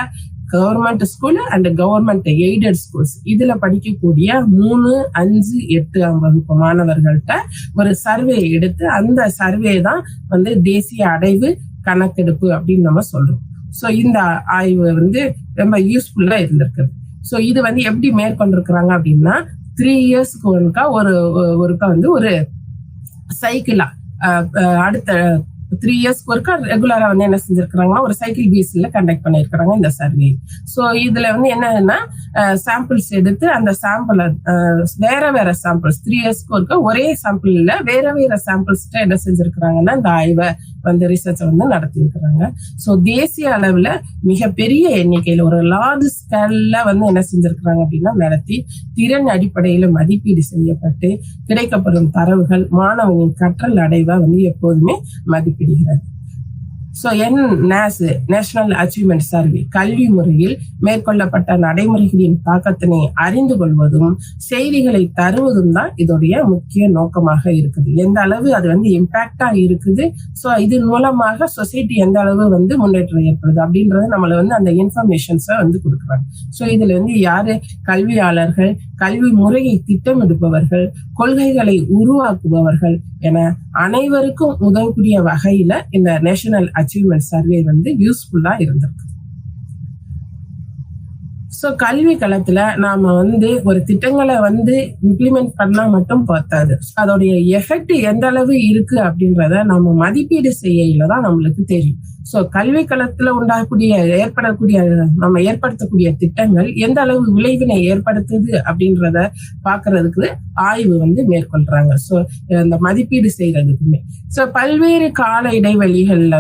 government school and government aided schools இதுல படிக்கக்கூடிய 3, 5, 8ஆம் வகுப்பு மாணவர்கள்ட்ட ஒரு சர்வே எடுத்து அந்த சர்வே தான் வந்து தேசிய அடைவு கணக்கெடுப்பு அப்படின்னு நம்ம சொல்றோம். ஸோ இந்த ஆய்வு வந்து ரொம்ப யூஸ்ஃபுல்லா இருந்திருக்குது. ஸோ இது வந்து எப்படி மேற்கொண்டிருக்கிறாங்க அப்படின்னா 3 இயர்ஸ்க்கு ஒருக்கா வந்து ஒரு சைக்கிளா அடுத்த 3 இயர்ஸ்க்கு ஒருக்கா ரெகுலரா வந்து என்ன செஞ்சிருக்கிறாங்கன்னா ஒரு சைக்கிள் பேஸ்ல கண்டக்ட் பண்ணிருக்கிறாங்க இந்த சர்வே. ஸோ இதுல வந்து என்னன்னா சாம்பிள்ஸ் எடுத்து அந்த சாம்பிளை வேற சாம்பிள்ஸ் 3 இயர்ஸ்க்கு ஒருக்கா ஒரே சாம்பிள் இல்ல வேற சாம்பிள்ஸ் என்ன செஞ்சிருக்கிறாங்கன்னா இந்த ஆய்வை வந்து ரிசர்ச் வந்து நடத்தி இருக்கிறாங்க. ஸோ தேசிய அளவுல மிகப்பெரிய எண்ணிக்கையில ஒரு லார்ஜ் ஸ்கேல்ல வந்து என்ன செஞ்சிருக்கிறாங்க அப்படின்னா நடத்தி திறன் அடிப்படையில மதிப்பீடு செய்யப்பட்டு கிடைக்கப்படும் தரவுகள் மாணவனின் கற்றல் அடைவா வந்து எப்போதுமே மதிப்பிடுகிறது. ஸோ நேஷனல் அச்சீவ்மெண்ட் சர்வே கல்வி முறையில் மேற்கொள்ளப்பட்ட நடைமுறைகளின் தாக்கத்தினை அறிந்து கொள்வதும் செய்திகளை தருவதும் தான் இதோடைய முக்கிய நோக்கமாக இருக்குது. எந்த அளவு அது வந்து இம்பாக்டா இருக்குது, ஸோ இதன் மூலமாக சொசைட்டி எந்த அளவு வந்து முன்னேற்றம் ஏற்படுது அப்படின்றது நம்மள வந்து அந்த இன்ஃபர்மேஷன்ஸை வந்து கொடுக்குறாங்க. ஸோ இதுல வந்து யாரு கல்வியாளர்கள், கல்வி முறையை திட்டமிடுபவர்கள், கொள்கைகளை உருவாக்குபவர்கள் என அனைவருக்கும் உதவக்கூடிய வகையில இந்த நேஷனல் அச்சீவ்மெண்ட் சர்வே வந்து யூஸ்ஃபுல்லா இருந்திருக்கு. ஸோ கல்வி களத்துல நாம வந்து ஒரு திட்டங்களை வந்து இம்ப்ளிமெண்ட் பண்ணா மட்டும் பார்த்தாது, அதோடைய எஃபெக்ட் எந்த அளவு இருக்கு அப்படின்றத நம்ம மதிப்பீடு செய்யல தான் நம்மளுக்கு தெரியும். ஸோ கல்வி களத்துல நம்ம ஏற்படுத்தக்கூடிய திட்டங்கள் எந்த அளவு விளைவினை ஏற்படுத்துது அப்படின்றத பாக்குறதுக்கு ஆய்வு வந்து மேற்கொள்றாங்க. ஸோ இந்த மதிப்பீடு செய்யறதுக்குமே ஸோ பல்வேறு கால இடைவெளிகள்ல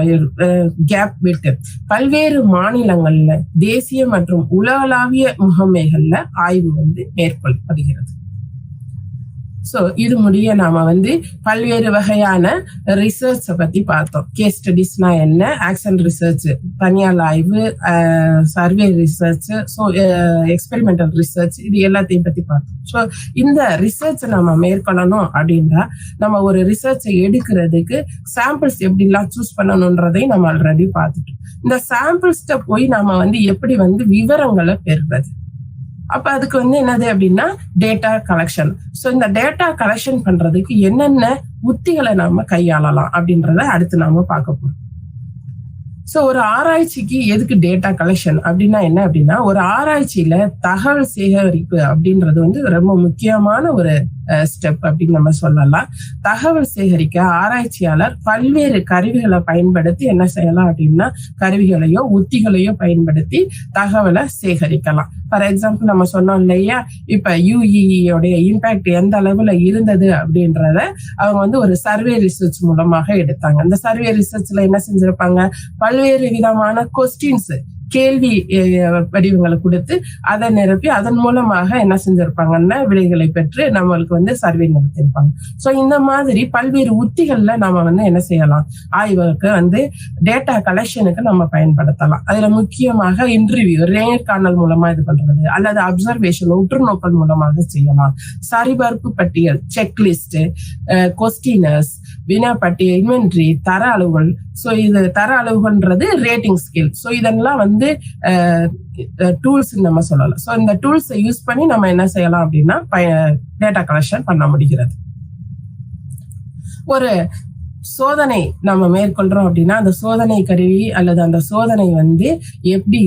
கேப் விட்டு பல்வேறு மாநிலங்கள்ல தேசிய மற்றும் உலகளாவிய முகமைகள்ல ஆய்வு வந்து மேற்கொள்ளப்படுகிறது. ஸோ இது முடிய நாம வந்து பல்வேறு வகையான ரிசர்ச் பத்தி பார்த்தோம். கேஸ் ஸ்டடிஸ்னா என்ன, ஆக்ஷன் ரிசர்ச், தனியார் ஆய்வு, survey research, so experimental research, இது எல்லாத்தையும் பத்தி பார்த்தோம். ஸோ இந்த ரிசர்ச் நம்ம மேற்கொள்ளணும் அப்படின்னா நம்ம ஒரு ரிசர்ச்சை எடுக்கிறதுக்கு சாம்பிள்ஸ் எப்படிலாம் சூஸ் பண்ணணும்ன்றதையும் நம்ம ஆல்ரெடி பார்த்துட்டோம். இந்த சாம்பிள்ஸ்ட போய் நாம வந்து எப்படி வந்து விவரங்களை பெறுறது, அப்ப அதுக்கு வந்து என்னது அப்படின்னா டேட்டா கலெக்ஷன். ஸோ இந்த டேட்டா கலெக்ஷன் பண்றதுக்கு என்னென்ன உத்திகளை நாம கையாளலாம் அப்படின்றத அடுத்து நாம பார்க்க போறோம். ஸோ ஒரு ஆராய்ச்சிக்கு எதுக்கு டேட்டா கலெக்ஷன் அப்படின்னா என்ன அப்படின்னா ஒரு ஆராய்ச்சியில தகவல் சேகரிப்பு அப்படின்றது வந்து ரொம்ப முக்கியமான ஒரு ஸ்டெப் அப்படின்னு நம்ம சொல்லலாம். தகவல் சேகரிக்க ஆராய்ச்சியாளர் பல்வேறு கருவிகளை பயன்படுத்தி என்ன செய்யலாம் அப்படின்னா கருவிகளையோ உத்திகளையோ பயன்படுத்தி தகவலை சேகரிக்கலாம். ஃபார் எக்ஸாம்பிள் நம்ம சொன்னோம் இல்லையா, இப்ப யுஇஇயோடைய இம்பாக்ட் எந்த அளவுல இருந்தது அப்படின்றத அவங்க வந்து ஒரு சர்வே ரிசர்ச் மூலமாக எடுத்தாங்க. அந்த சர்வே ரிசர்ச்ல என்ன செஞ்சிருப்பாங்க, பல்வேறு விதமான கொஸ்டின்ஸ் கேள்வி வடிவங்களை கொடுத்து அதை நிரப்பி அதன் மூலமாக என்ன செஞ்சிருப்பாங்கன்னா விடைகளை பெற்று நம்மளுக்கு வந்து சர்வே நடத்திருப்பாங்க. ஸோ இந்த மாதிரி பல்வேறு உத்திகள்ல நாம வந்து என்ன செய்யலாம், ஆய்வுக்கு வந்து டேட்டா கலெக்ஷனுக்கு நம்ம பயன்படுத்தலாம். அதுல முக்கியமாக இன்டர்வியூ, நேர்காணல் மூலமா இது பண்றது, அல்லது அப்சர்வேஷன் உற்றுநோக்கல் மூலமாக செய்யலாம். சரிபார்ப்பு பட்டியல், செக்லிஸ்ட், கொஸ்டினர்ஸ், வினாப்பட்டியல், இன்வென்ட்ரி, தர அளவுகள். ஸோ இது தர அளவுகள்ன்றது ரேட்டிங் ஸ்கேல். ஸோ இதெல்லாம் வந்து டூல்ஸ் நம்ம சொல்லலாம். ஸோ இந்த டூல்ஸை யூஸ் பண்ணி நம்ம என்ன செய்யலாம் அப்படின்னா டேட்டா கலெக்ஷன் பண்ண முடிகிறது. ஒரு சோதனை நம்ம மேற்கொள்றோம் அப்படின்னா அந்த சோதனை கருவி அல்லது அந்த சோதனை வந்து எப்படி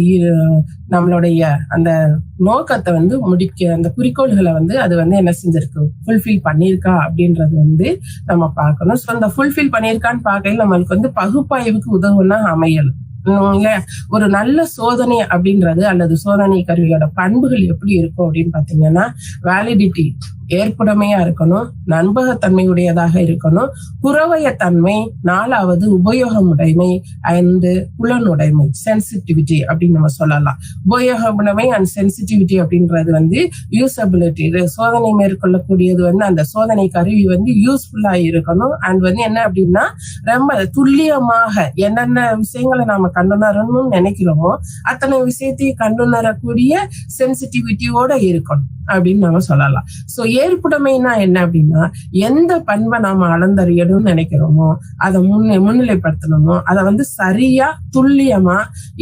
நம்மளுடைய அந்த நோக்கத்தை வந்து முடிக்க அந்த குறிக்கோள்களை வந்து அது வந்து என்ன செஞ்சிருக்கு, ஃபுல்ஃபில் பண்ணியிருக்கா அப்படின்றது வந்து நம்ம பார்க்கணும். ஸோ அந்த ஃபுல்ஃபில் பண்ணியிருக்கான்னு பார்க்கையில் நம்மளுக்கு வந்து பகுப்பாய்வுக்கு உதவுனா அமையல் இல்ல. ஒரு நல்ல சோதனை அப்படின்றது அல்லது சோதனை கருவியோட பண்புகள் எப்படி இருக்கும் அப்படின்னு பாத்தீங்கன்னா, வேலிடிட்டி ஏற்புடைமையா இருக்கணும், நம்பகத்தன்மையுடையதாக இருக்கணும், புறவயத்தன்மை, 4வது உபயோகமுடைமை, 5 புலனுடைமை சென்சிட்டிவிட்டி அப்படின்னு நம்ம சொல்லலாம். உபயோகமுடைமை அண்ட் சென்சிட்டிவிட்டி அப்படின்றது வந்து யூசபிலிட்டி, சோதனை மேற்கொள்ளக்கூடியது வந்து அந்த சோதனை கருவி வந்து யூஸ்ஃபுல்லா இருக்கணும். அண்ட் வந்து என்ன அப்படின்னா ரொம்ப துல்லியமாக என்னென்ன விஷயங்களை நாம கண்டுணரணும்னு நினைக்கிறோமோ அத்தனை விஷயத்தையும் கண்டுணரக்கூடிய சென்சிட்டிவிட்டியோட இருக்கணும் அப்படின்னு நம்ம சொல்லலாம். சோ ஏற்புடைமைனா என்ன அப்படின்னா, எந்த பண்பை நாம அளந்தறியணும்னு நினைக்கிறோமோ அதை முன்னிலைப்படுத்தணுமோ அதை வந்து சரியா துல்லியமா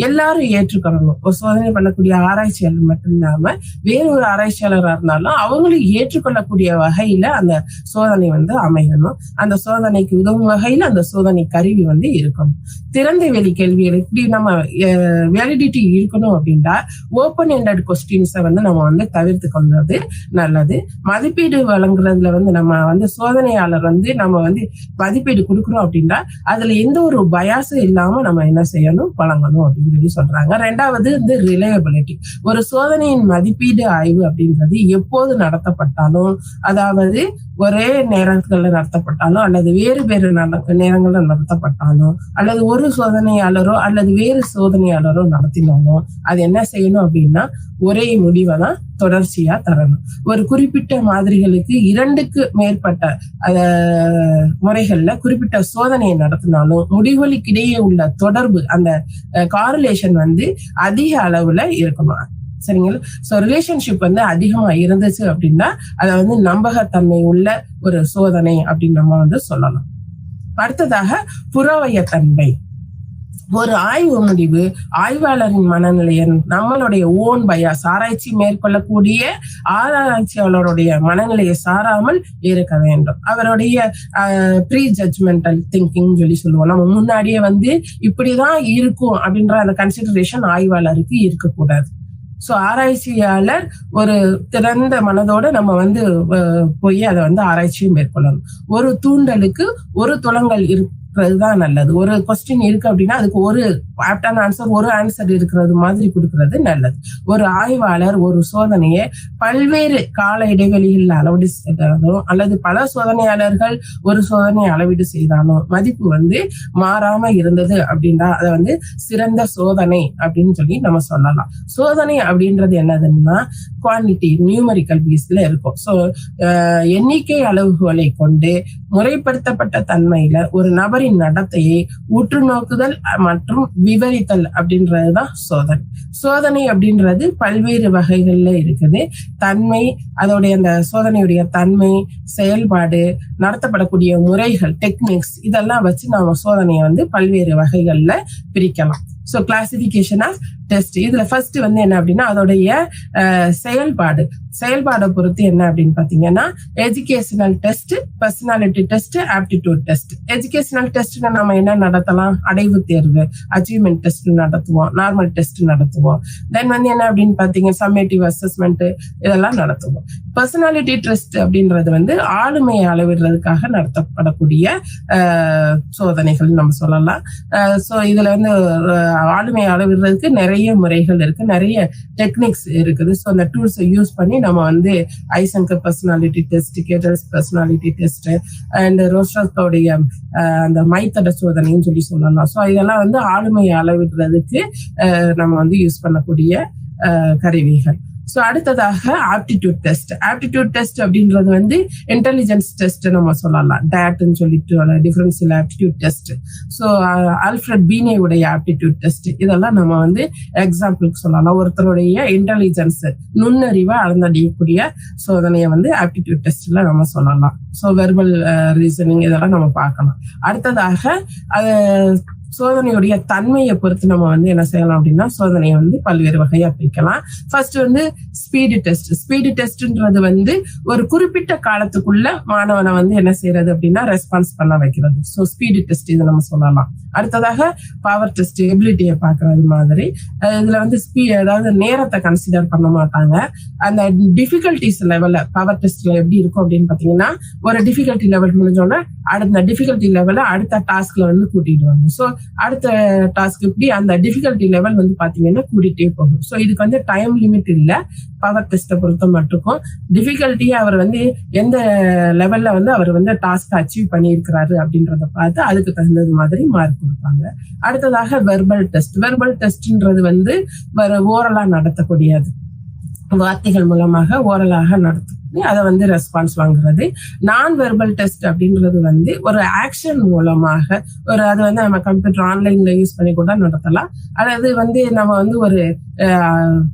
எல்லாரும் ஏற்றுக்கணும். ஒரு சோதனை பண்ணக்கூடிய ஆராய்ச்சியாளர் மட்டும் இல்லாம வேறு ஒரு ஆராய்ச்சியாளராக இருந்தாலும் அவங்களும் ஏற்றுக்கொள்ளக்கூடிய வகையில அந்த சோதனை வந்து அமையணும். அந்த சோதனைக்கு உதவும் வகையில அந்த சோதனை கருவி வந்து இருக்கணும். திறந்த வெளி கேள்விகள் இப்படி நம்ம வேலிடிட்டி இருக்கணும் அப்படின்னா ஓப்பன் எண்டட் கொஸ்டின்ஸை வந்து நம்ம வந்து தவிர்த்து கொள்றது நல்லது. மதிப்பீடு வழங்குறதுல வந்து நம்ம வந்து சோதனையாளர் வந்து நம்ம வந்து மதிப்பீடு கொடுக்குறோம் அப்படின்னா அதுல எந்த ஒரு பயாஸும் இல்லாம நம்ம என்ன செய்யணும், வழங்கணும் அப்படின்னு சொல்லி சொல்றாங்க. 2வது வந்து ரிலையபிலிட்டி. ஒரு சோதனையின் மதிப்பீடு ஆய்வு அப்படின்றது எப்போது நடத்தப்பட்டாலும், அதாவது ஒரே நேரங்கள்ல நடத்தப்பட்டாலும் அல்லது வேறு வேறு நேரங்கள்ல நடத்தப்பட்டாலும் அல்லது ஒரு சோதனையாளரோ அல்லது வேறு சோதனையாளரோ நடத்தினாலும் அது என்ன செய்யணும் அப்படின்னா ஒரே முடிவை தான் தொடர்ச்சியா தரணும். ஒரு குறிப்பிட்ட மாதிரிகளுக்கு 2க்கு மேற்பட்ட முறைகள்ல குறிப்பிட்ட சோதனையை நடத்தினாலும் முடிவுகளுக்கிடையே உள்ள தொடர்பு அந்த காரிலேஷன் வந்து அதிக அளவுல இருக்கணும். சரிங்களா? சோ ரிலேஷன்ஷிப் வந்து அதிகமா இருந்துச்சு அப்படின்னா அதை வந்து நம்பகத்தன்மை உள்ள ஒரு சோதனை அப்படின்னு நம்ம வந்து சொல்லலாம். அடுத்ததாக புறவயத்தன்மை. ஒரு ஆய்வு முடிவு ஆய்வாளரின் மனநிலையை நம்மளுடைய ஓன் பயாஸ் ஆராய்ச்சி மேற்கொள்ளக்கூடிய ஆராய்ச்சியாளருடைய மனநிலையை சாராமல் இருக்க வேண்டும். அவருடைய ப்ரீ ஜட்ஜ்மெண்டல் திங்கிங் சொல்லி சொல்லுவோம். நம்ம முன்னாடியே வந்து இப்படிதான் இருக்கும் அப்படின்ற அந்த கன்சிடரேஷன் ஆய்வாளருக்கு இருக்கக்கூடாது. சோ ஆராய்ச்சியாளர் ஒரு திறந்த மனதோட நம்ம வந்து போய் அதை வந்து ஆராய்ச்சியும் மேற்கொள்ளணும். ஒரு தூண்டலுக்கு ஒரு துலங்கல் இருக்கிறதுதான் நல்லது. ஒரு கொஸ்டின் இருக்கு அப்படின்னா அதுக்கு ஒரு ஆப்டான ஆன்சர், ஒரு ஆன்சர் இருக்கிறது மாதிரி கொடுக்கறது நல்லது. ஒரு ஆய்வாளர் ஒரு சோதனையை பல்வேறு கால இடைவெளிகளில் அளவீடு செய்தாலும் அல்லது பல சோதனையாளர்கள் ஒரு சோதனை அளவீடு செய்தாலும் மதிப்பு வந்து மாறாம இருந்தது அப்படின்னா அதை வந்து சிறந்த சோதனை அப்படின்னு சொல்லி நம்ம சொல்லலாம். சோதனை அப்படின்றது என்னதுன்னா குவான்டிட்டி நியூமரிக்கல் பேஸ்ல இருக்கும். சோ எண்ணிக்கை அளவுகளை கொண்டு முறைப்படுத்தப்பட்ட தன்மையில ஒரு நபரின் நடத்தையை உற்று நோக்குதல் மற்றும் விவரித்தல் அப்படின்றதுதான் சோதனை. சோதனை அப்படின்றது பல்வேறு வகைகள்ல இருக்குது. தன்மை, அதோடைய அந்த சோதனையுடைய தன்மை, செயல்பாடு, நடத்தப்படக்கூடிய முறைகள், டெக்னிக்ஸ், இதெல்லாம் வச்சு நாம சோதனையை வந்து பல்வேறு வகைகள்ல பிரிக்கலாம். So classification of test. இதுல ஃபர்ஸ்ட் வந்து என்ன அப்படின்னா அதோடைய செயல்பாடை பொறுத்து என்ன அப்படின்னு பாத்தீங்கன்னா educational test, personality test, aptitude test. Educational டெஸ்ட்னா நம்ம என்ன நடத்தலாம், அடைவு தேர்வு, அச்சீவ்மெண்ட் டெஸ்ட் நடத்துவோம், நார்மல் டெஸ்ட் நடத்துவோம். தென் வந்து என்ன அப்படின்னு பாத்தீங்கன்னா சம்மேட்டிவ் அசஸ்மெண்ட் இதெல்லாம் நடத்துவோம். பர்சனாலிட்டி டெஸ்ட் அப்படின்றது வந்து ஆளுமையை அளவிடுறதுக்காக நடத்தப்படக்கூடிய சோதனைகள் நம்ம சொல்லலாம். சோ இதுல வந்து ஆளுமையை அளவிடுறதுக்கு நிறைய முறைகள் இருக்கு, நிறைய டெக்னிக்ஸ் இருக்குது. ஸோ அந்த டூல்ஸை யூஸ் பண்ணி நம்ம வந்து Eysenck personality test, Cattell's personality test and ரோஸ்டர்ஸ்கோடைய அந்த மைத்தட சோதனைன்னு சொல்லி சொல்லலாம். ஸோ இதெல்லாம் வந்து ஆளுமையை அளவிடுறதுக்கு நம்ம வந்து யூஸ் பண்ணக்கூடிய கருவிகள். ஸோ அடுத்ததாக ஆப்டிடியூட் டெஸ்ட். ஆப்டிடியூட் டெஸ்ட் அப்படின்றது வந்து இன்டெலிஜென்ஸ் டெஸ்ட் நம்ம சொல்லலாம். டேட்னு சொல்லிட்டு differential aptitude test. So Alfred பீனேவுடைய ஆப்டிடியூட் டெஸ்ட் இதெல்லாம் நம்ம வந்து எக்ஸாம்பிளுக்கு சொல்லலாம். ஒருத்தருடைய இன்டெலிஜென்ஸ் நுண்ணறிவை அளந்தறியக்கூடிய சோதனையை வந்து ஆப்டிடியூட் டெஸ்ட்ல நம்ம சொல்லலாம். ஸோ வெர்பல் ரீசனிங் இதெல்லாம் நம்ம பார்க்கலாம். அடுத்ததாக சோதனையுடைய தன்மையை பொறுத்து நம்ம வந்து என்ன செய்யலாம் அப்படின்னா சோதனையை வந்து பல்வேறு வகையா பிரிக்கலாம். ஃபர்ஸ்ட் வந்து ஸ்பீடு டெஸ்ட். ஸ்பீடு டெஸ்ட்ன்றது வந்து ஒரு குறிப்பிட்ட காலத்துக்குள்ள மாணவனை வந்து என்ன செய்யறது அப்படின்னா ரெஸ்பான்ஸ் பண்ண வைக்கிறது. ஸோ ஸ்பீடு டெஸ்ட் இதை நம்ம சொல்லலாம். அடுத்ததாக பவர் டெஸ்ட், எபிலிட்டியை பார்க்கறது மாதிரி. இதுல வந்து அதாவது நேரத்தை கன்சிடர் பண்ண மாட்டாங்க. அந்த டிஃபிகல்டிஸ் லெவல்ல பவர் டெஸ்ட்ல எப்படி இருக்கும் அப்படின்னு பாத்தீங்கன்னா ஒரு டிஃபிகல்டி லெவல் முடிஞ்சோன்னா அடுத்த டிஃபிகல்டி லெவல்ல அடுத்த டாஸ்க்ல வந்து கூட்டிடுவாங்க. ஸோ அடுத்த டாஸ்க் இப்படி அந்த டிஃபிகல்டி லெவல் வந்து பாத்தீங்கன்னா கூட்டிகிட்டே போகும். ஸோ இதுக்கு வந்து டைம் லிமிட் இல்லை பவர் டெஸ்ட்டை பொறுத்த மட்டுக்கும். டிஃபிகல்ட்டியை அவர் வந்து எந்த லெவல்ல வந்து அவர் வந்து டாஸ்க் அச்சீவ் பண்ணியிருக்கிறாரு அப்படின்றத பார்த்து அதுக்கு தகுந்தது மாதிரி மார்க் கொடுப்பாங்க. அடுத்ததாக வெர்பல் டெஸ்ட். வெர்பல் டெஸ்ட்ன்றது வந்து ஓரலா நடத்தக்கூடியது, வார்த்தைகள் மூலமாக ஓரலாக நடத்தும், அதை வந்து ரெஸ்பான்ஸ் வாங்குறது. நான் வெர்பல் டெஸ்ட் அப்படின்றது வந்து ஒரு ஆக்ஷன் மூலமாக அது வந்து நம்ம கம்ப்யூட்டர் ஆன்லைன்ல யூஸ் பண்ணி கூட நடத்தலாம். அதாவது வந்து நம்ம வந்து ஒரு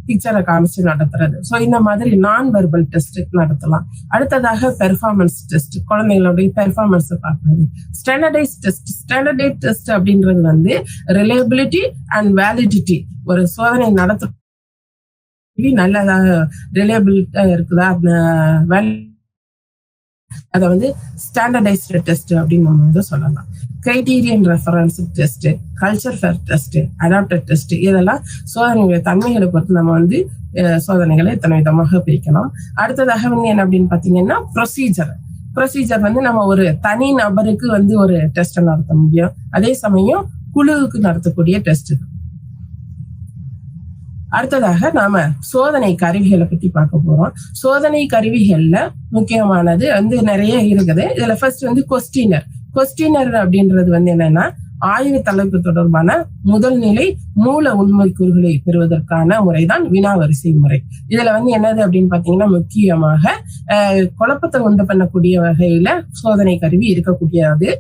பிக்சரை காமிச்சு நடத்துறது. ஸோ இந்த மாதிரி நான் வெர்பல் டெஸ்ட் நடத்தலாம். அடுத்ததாக பெர்ஃபார்மன்ஸ் டெஸ்ட், குழந்தைங்களுடைய பெர்ஃபார்மன்ஸ் பார்க்கறது. Standardise test. ஸ்டாண்டர்டைஸ் டெஸ்ட் அப்படின்றது வந்து ரிலையபிலிட்டி அண்ட் வேலிடிட்டி, ஒரு சோதனை நடத்த நல்லதா ரிலையபிலிட்டா இருக்குதா அதை வந்து ஸ்டாண்டர்டைஸ்டு டெஸ்ட் அப்படின்னு நம்ம வந்து சொல்லலாம். Criterion reference test, culture fair test, adapted test, இதெல்லாம் சோதனைகளுடைய தன்மைகளை பொறுத்து நம்ம வந்து சோதனைகளை எத்தனை விதமாக பிரிக்கலாம். அடுத்ததாக வந்து என்ன அப்படின்னு பாத்தீங்கன்னா ப்ரொசீஜர் வந்து நம்ம ஒரு தனி நபருக்கு வந்து ஒரு டெஸ்ட் நடத்த முடியும், அதே சமயம் குழுவுக்கு நடத்தக்கூடிய டெஸ்ட். அடுத்ததாக நாம சோதனை கருவிகளை பத்தி பார்க்க போறோம். சோதனை கருவிகள்ல முக்கியமானது வந்து நிறைய இருக்குது. இதுல ஃபர்ஸ்ட் வந்து கொஸ்டினர் அப்படின்றது வந்து என்னன்னா ஆய்வு தலைப்பு தொடர்பான முதல் நிலை மூல உண்மைக்கூறுகளை பெறுவதற்கான முறைதான் வினாவரிசை முறை. இதுல வந்து என்னது அப்படின்னு பாத்தீங்கன்னா முக்கியமாக குழப்பத்தை உண்டு பண்ணக்கூடிய வகையில சோதனை கருவி இருக்கக்கூடியது.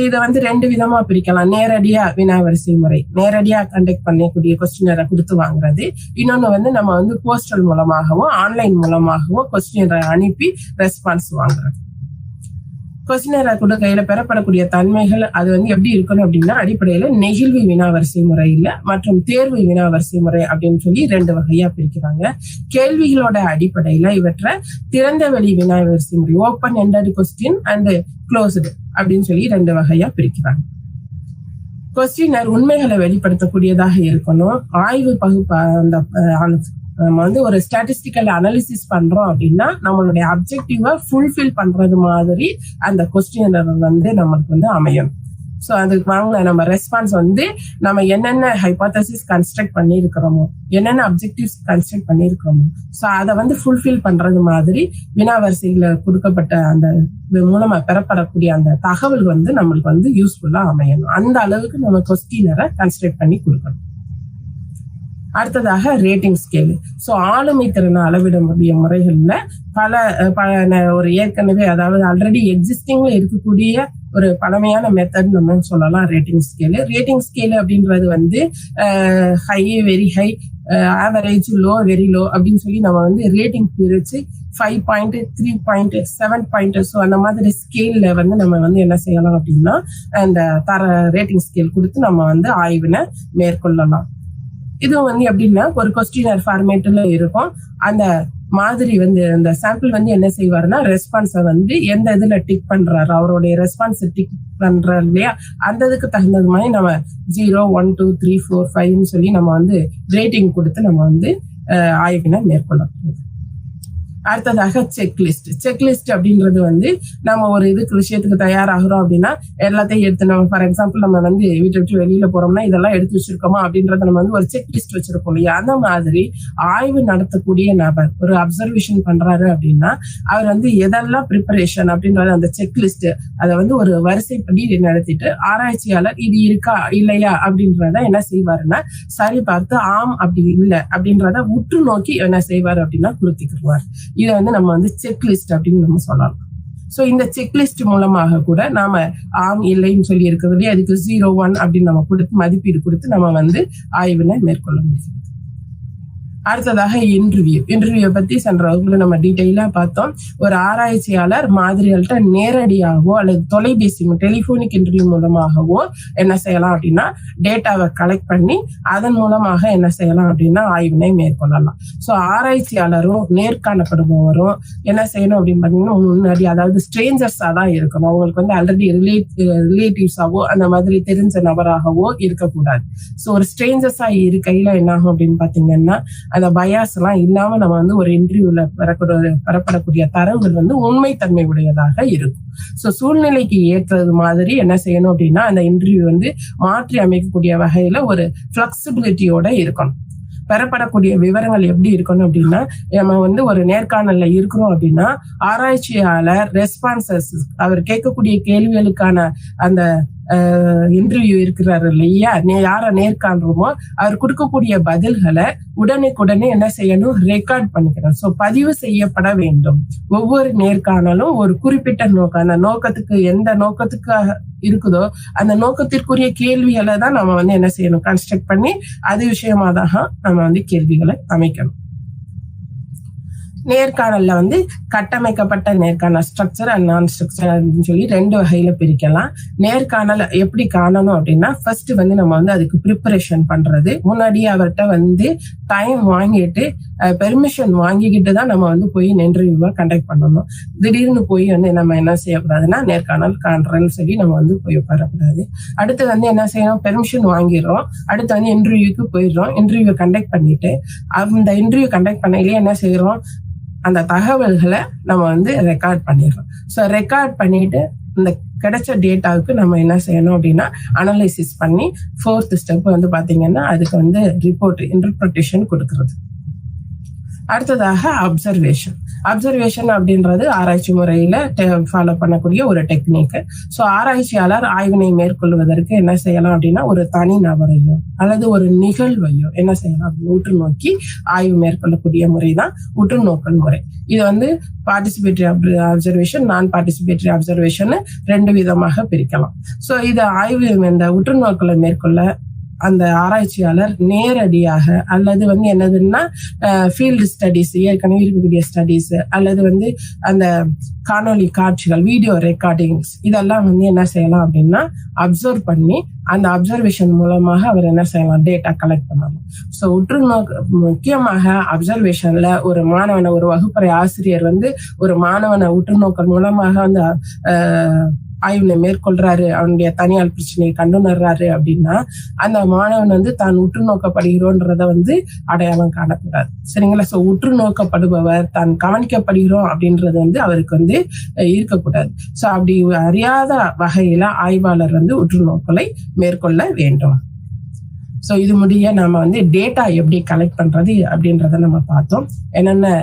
இதை வந்து ரெண்டு விதமா பிரிக்கலாம். நேரடியா வினாவரிசை முறை, நேரடியா கண்டக்ட் பண்ணக்கூடிய கொஸ்டினரை கொடுத்து வாங்குறது. இன்னொன்னு வந்து நம்ம வந்து போஸ்டல் மூலமாகவோ ஆன்லைன் மூலமாகவோ கொஸ்டினரை அனுப்பி ரெஸ்பான்ஸ் வாங்குறது. கொஸ்டினரை கூட கையில பெறப்படக்கூடிய தன்மைகள் அது வந்து எப்படி இருக்கணும் அப்படின்னா அடிப்படையில நெகிழ்வு வினாவரிசை முறையில மற்றும் தேர்வு வினாவரிசை முறை அப்படின்னு சொல்லி ரெண்டு வகையா பிரிக்கிறாங்க. கேள்விகளோட அடிப்படையில இவற்றை திறந்த வெளி வினாவரிசை முறை, open ended question and closed அப்படின்னு சொல்லி ரெண்டு வகையா பிரிக்கிறாங்க. கொஸ்டினர் உண்மைகளை வெளிப்படுத்தக்கூடியதாக இருக்கணும். ஆய்வு பகுப்பு நம்ம வந்து ஒரு ஸ்டாட்டிஸ்டிக்கல் அனாலிசிஸ் பண்றோம் அப்படின்னா நம்மளுடைய அப்ஜெக்டிவா ஃபுல்ஃபில் பண்றது மாதிரி அந்த கொஸ்டினர் வந்து நம்மளுக்கு வந்து அமையணும். ஸோ அதுக்கு வாங்க நம்ம ரெஸ்பான்ஸ் வந்து நம்ம என்னென்ன ஹைபோதசிஸ் கன்ஸ்ட்ரக்ட் பண்ணியிருக்கிறோமோ, என்னென்ன அப்ஜெக்டிவ்ஸ் கன்ஸ்ட்ரக்ட் பண்ணியிருக்கிறோமோ, ஸோ அதை வந்து ஃபுல்ஃபில் பண்றது மாதிரி வினாவரிசையில கொடுக்கப்பட்ட அந்த மூலமா பெறப்படக்கூடிய அந்த தகவல் வந்து நம்மளுக்கு வந்து யூஸ்ஃபுல்லா அமையணும். அந்த அளவுக்கு நம்ம கொஸ்டினரை கன்ஸ்ட்ரக்ட் பண்ணி கொடுக்கணும். அடுத்ததாக ரேட்டிங் ஸ்கேல். ஸோ ஆளுமை திறனை அளவிட முடிய முறைகள்ல பல ஒரு ஏற்கனவே அதாவது ஆல்ரெடி எக்ஸிஸ்டிங்ல இருக்கக்கூடிய ஒரு பழமையான மெத்தட் நம்ம சொல்லலாம் ரேட்டிங் ஸ்கேலு. ரேட்டிங் ஸ்கேலு அப்படின்றது வந்து high, very high, average, low, very low அப்படின்னு சொல்லி நம்ம வந்து ரேட்டிங் பிரிச்சு 5 பாயிண்ட், 3 பாயிண்ட், 7 பாயிண்ட், ஸோ அந்த மாதிரி ஸ்கேல்ல வந்து நம்ம வந்து என்ன செய்யலாம் அப்படின்னா அந்த ரேட்டிங் ஸ்கேல் கொடுத்து நம்ம வந்து ஆய்வினை மேற்கொள்ளலாம். இதுவும் வந்து எப்படின்னா ஒரு கொஸ்டினர் ஃபார்மேட்ல இருக்கும். அந்த மாதிரி வந்து அந்த சாம்பிள் வந்து என்ன செய்வாருன்னா ரெஸ்பான்ஸை வந்து எந்த இதுல டிக் பண்றாரு, அவருடைய ரெஸ்பான்ஸ் டிக் பண்றாரு இல்லையா, அந்த இதுக்கு தகுந்தது மாதிரி நம்ம 0, 1, 2, 3, 4, 5 சொல்லி நம்ம வந்து ரேட்டிங் கொடுத்து நம்ம வந்து ஆய்வினை மேற்கொள்ள. அடுத்ததாக செக்லிஸ்ட் அப்படின்றது வந்து நம்ம ஒரு விஷயத்துக்கு தயாராகிறோம் அப்படின்னா எல்லாத்தையும் எடுத்து நம்ம ஃபார் எக்ஸாம்பிள் நம்ம வந்து வீட்டை விட்டு வெளியில போறோம்னா இதெல்லாம் எடுத்து வச்சிருக்கோமா அப்படின்றத நம்ம வந்து ஒரு செக்லிஸ்ட் வச்சிருக்கோம் இல்லையா. அந்த மாதிரி ஆய்வு நடத்தக்கூடிய நபர் ஒரு அப்சர்வேஷன் பண்றாரு அப்படின்னா அவர் வந்து எதெல்லாம் ப்ரிப்பரேஷன் அப்படின்றது அந்த செக்லிஸ்ட் அதை வந்து ஒரு வரிசைப்படி நடத்திட்டு ஆராய்ச்சியாளர் இது இருக்கா இல்லையா அப்படின்றத என்ன செய்வாருன்னா சரி பார்த்து ஆம் அப்படி இல்லை அப்படின்றத உற்று நோக்கி என்ன செய்வாரு அப்படின்னா குறித்துக்குவார். இதை வந்து நம்ம வந்து செக்லிஸ்ட் அப்படின்னு நம்ம சொல்லலாம். ஸோ இந்த செக்லிஸ்ட் மூலமாக கூட நாம ஆம் இல்லைன்னு சொல்லி இருக்கிறது அதுக்கு 0, 1 அப்படின்னு நம்ம கொடுத்து மதிப்பீடு கொடுத்து நம்ம வந்து ஆய்வினை மேற்கொள்ள முடியும். அடுத்ததாக இன்டர்வியூ பத்தி சென்ற வகுப்புல நம்ம டீட்டெயிலா பார்த்தோம். ஒரு ஆராய்ச்சியாளர் மாதிரிகள்கிட்ட நேரடியாகவோ அல்லது தொலைபேசி டெலிபோனிக் இன்டர்வியூ மூலமாகவோ என்ன செய்யலாம் அப்படின்னா டேட்டாவை கலெக்ட் பண்ணி அதன் மூலமாக என்ன செய்யலாம் அப்படின்னா ஆய்வினை மேற்கொள்ளலாம். ஸோ ஆராய்ச்சியாளரும் நேர்காணப்படுபவரும் என்ன செய்யணும் அப்படின்னு பாத்தீங்கன்னா முன்னாடி அதாவது ஸ்ட்ரேஞ்சர்ஸா தான் இருக்கணும். அவங்களுக்கு வந்து ஆல்ரெடி ரிலேட்டிவ்ஸாவோ அந்த மாதிரி தெரிஞ்ச நபராகவோ இருக்கக்கூடாது. ஸோ ஒரு ஸ்ட்ரேஞ்சர்ஸா இருக்கையில என்ன ஆகும் அப்படின்னு பாத்தீங்கன்னா அந்த பயாஸ் எல்லாம் இல்லாம நம்ம வந்து ஒரு இன்டர்வியூல பெறப்படக்கூடிய தரவுகள் வந்து உண்மைத்தன்மை உடையதாக இருக்கும். சோ சூழ்நிலைக்கு ஏற்றது மாதிரி என்ன செய்யணும் அப்படின்னா அந்த இன்டர்வியூ வந்து மாற்றி அமைக்கக்கூடிய வகையில ஒரு பிளெக்சிபிலிட்டியோட இருக்கணும். பெறப்படக்கூடிய விவரங்கள் எப்படி இருக்கணும் அப்படின்னா நம்ம வந்து ஒரு நேர்காணல்ல இருக்கிறோம் அப்படின்னா ஆராய்ச்சியாளர் ரெஸ்பான்சஸ் அவர் கேட்கக்கூடிய கேள்விகளுக்கான அந்த இன்டர்வியூ இருக்கிறாரு இல்லையா, யார நேர்காண்றோமோ அவர் கொடுக்கக்கூடிய பதில்களை உடனே என்ன செய்யணும், ரெக்கார்ட் பண்ணிக்கணும். சோ பதிவு செய்யப்பட வேண்டும். ஒவ்வொரு நேர்காணலும் ஒரு குறிப்பிட்ட நோக்கம், அந்த நோக்கத்துக்கு எந்த நோக்கத்துக்காக இருக்குதோ அந்த நோக்கத்திற்குரிய கேள்விகளை தான் நம்ம வந்து என்ன செய்யணும், கன்ஸ்ட்ரக்ட் பண்ணி அது விஷயமா தான் நம்ம வந்து கேள்விகளை அமைக்கணும். நேர்காணல்ல வந்து கட்டமைக்கப்பட்ட நேர்காணல் ஸ்ட்ரக்சர் அண்ட் நான் ஸ்ட்ரக்சர் அப்படின்னு சொல்லி 2 வகையில பிரிக்கலாம். நேர்காணல் எப்படி காணணும் அப்படின்னா ஃபர்ஸ்ட் வந்து நம்ம வந்து அதுக்கு ப்ரிப்பரேஷன் பண்றது, முன்னாடியே அவர்கிட்ட வந்து டைம் வாங்கிட்டு பெர்மிஷன் வாங்கிக்கிட்டு தான் நம்ம வந்து போய் இன்டர்வியூவா கண்டக்ட் பண்ணணும். திடீர்னு போய் வந்து நம்ம என்ன செய்யக்கூடாதுன்னா நேர்காணல் காண்றேன்னு சொல்லி நம்ம வந்து போய் உட்காரக்கூடாது. அடுத்து வந்து என்ன செய்யணும், பெர்மிஷன் வாங்கிடுறோம், அடுத்து வந்து இன்டர்வியூக்கு போயிடுறோம். இன்டர்வியூ கண்டக்ட் பண்ணிட்டு அந்த இன்டர்வியூ கண்டக்ட் பண்ணையிலேயே என்ன செய்யறோம், அந்த தகவல்களை நம்ம வந்து ரெக்கார்ட் பண்ணிடுறோம். ஸோ ரெக்கார்ட் பண்ணிட்டு இந்த கிடைச்ச டேட்டாவுக்கு நம்ம என்ன செய்யணும் அப்படின்னா அனலைசிஸ் பண்ணி 4th ஸ்டெப் வந்து பாத்தீங்கன்னா அதுக்கு வந்து ரிப்போர்ட் இன்டர்பிரேஷன் கொடுக்கறது. அடுத்ததாக அப்சர்வேஷன் அப்படின்றது ஆராய்ச்சி முறையில ஃபாலோ பண்ணக்கூடிய ஒரு டெக்னிக். ஸோ ஆராய்ச்சியாளர் ஆய்வினை மேற்கொள்வதற்கு என்ன செய்யலாம் அப்படின்னா ஒரு தனி நபரையோ அல்லது ஒரு நிகழ்வையோ என்ன செய்யலாம், உற்று நோக்கி ஆய்வு மேற்கொள்ளக்கூடிய முறை தான் உற்று நோக்கல் முறை. இது வந்து பார்ட்டிசிபேட்டரி அப்சர்வேஷன், நான் பார்ட்டிசிபேட்டரி அப்சர்வேஷன் 2 விதமாக பிரிக்கலாம். ஸோ இது ஆய்வு இந்த உற்று நோக்கலை மேற்கொள்ள அந்த ஆராய்ச்சியாளர் நேரடியாக அல்லது வந்து என்னதுன்னா ஃபீல்டு ஸ்டடிஸ், ஏற்கனவே இருக்கக்கூடிய ஸ்டடிஸ் அல்லது வந்து அந்த காணொலி காட்சிகள், வீடியோ ரெக்கார்டிங்ஸ் இதெல்லாம் வந்து என்ன செய்யலாம் அப்படின்னா அப்சர்வ் பண்ணி அந்த அப்சர்வேஷன் மூலமாக அவர் என்ன செய்யலாம், டேட்டா கலெக்ட் பண்ணலாம். ஸோ உற்று முக்கியமாக அப்சர்வேஷன்ல ஒரு மாணவனை, ஒரு வகுப்பறை ஆசிரியர் வந்து ஒரு மாணவனை உற்று நோக்கல் மூலமாக வந்து ஆய்வுல மேற்கொள்றாரு, அவனுடைய தனியால் பிரச்சனையை கண்டுணர்றாரு அப்படின்னா அந்த மாணவன் வந்து தான் உற்று நோக்கப்படுகிறோன்றத வந்து அடையாளம் காணக்கூடாது. சரிங்களா? சோ உற்று நோக்கப்படுபவர் தான் கவனிக்கப்படுகிறோம் அப்படின்றது வந்து அவருக்கு வந்து இருக்கக்கூடாது. சோ அப்படி அறியாத வகையில ஆய்வாளர் வந்து உற்று நோக்கலை மேற்கொள்ள வேண்டும். சோ இது முடிய நாம வந்து டேட்டா எப்படி கலெக்ட் பண்றது அப்படின்றத நம்ம பார்த்தோம். என்னென்ன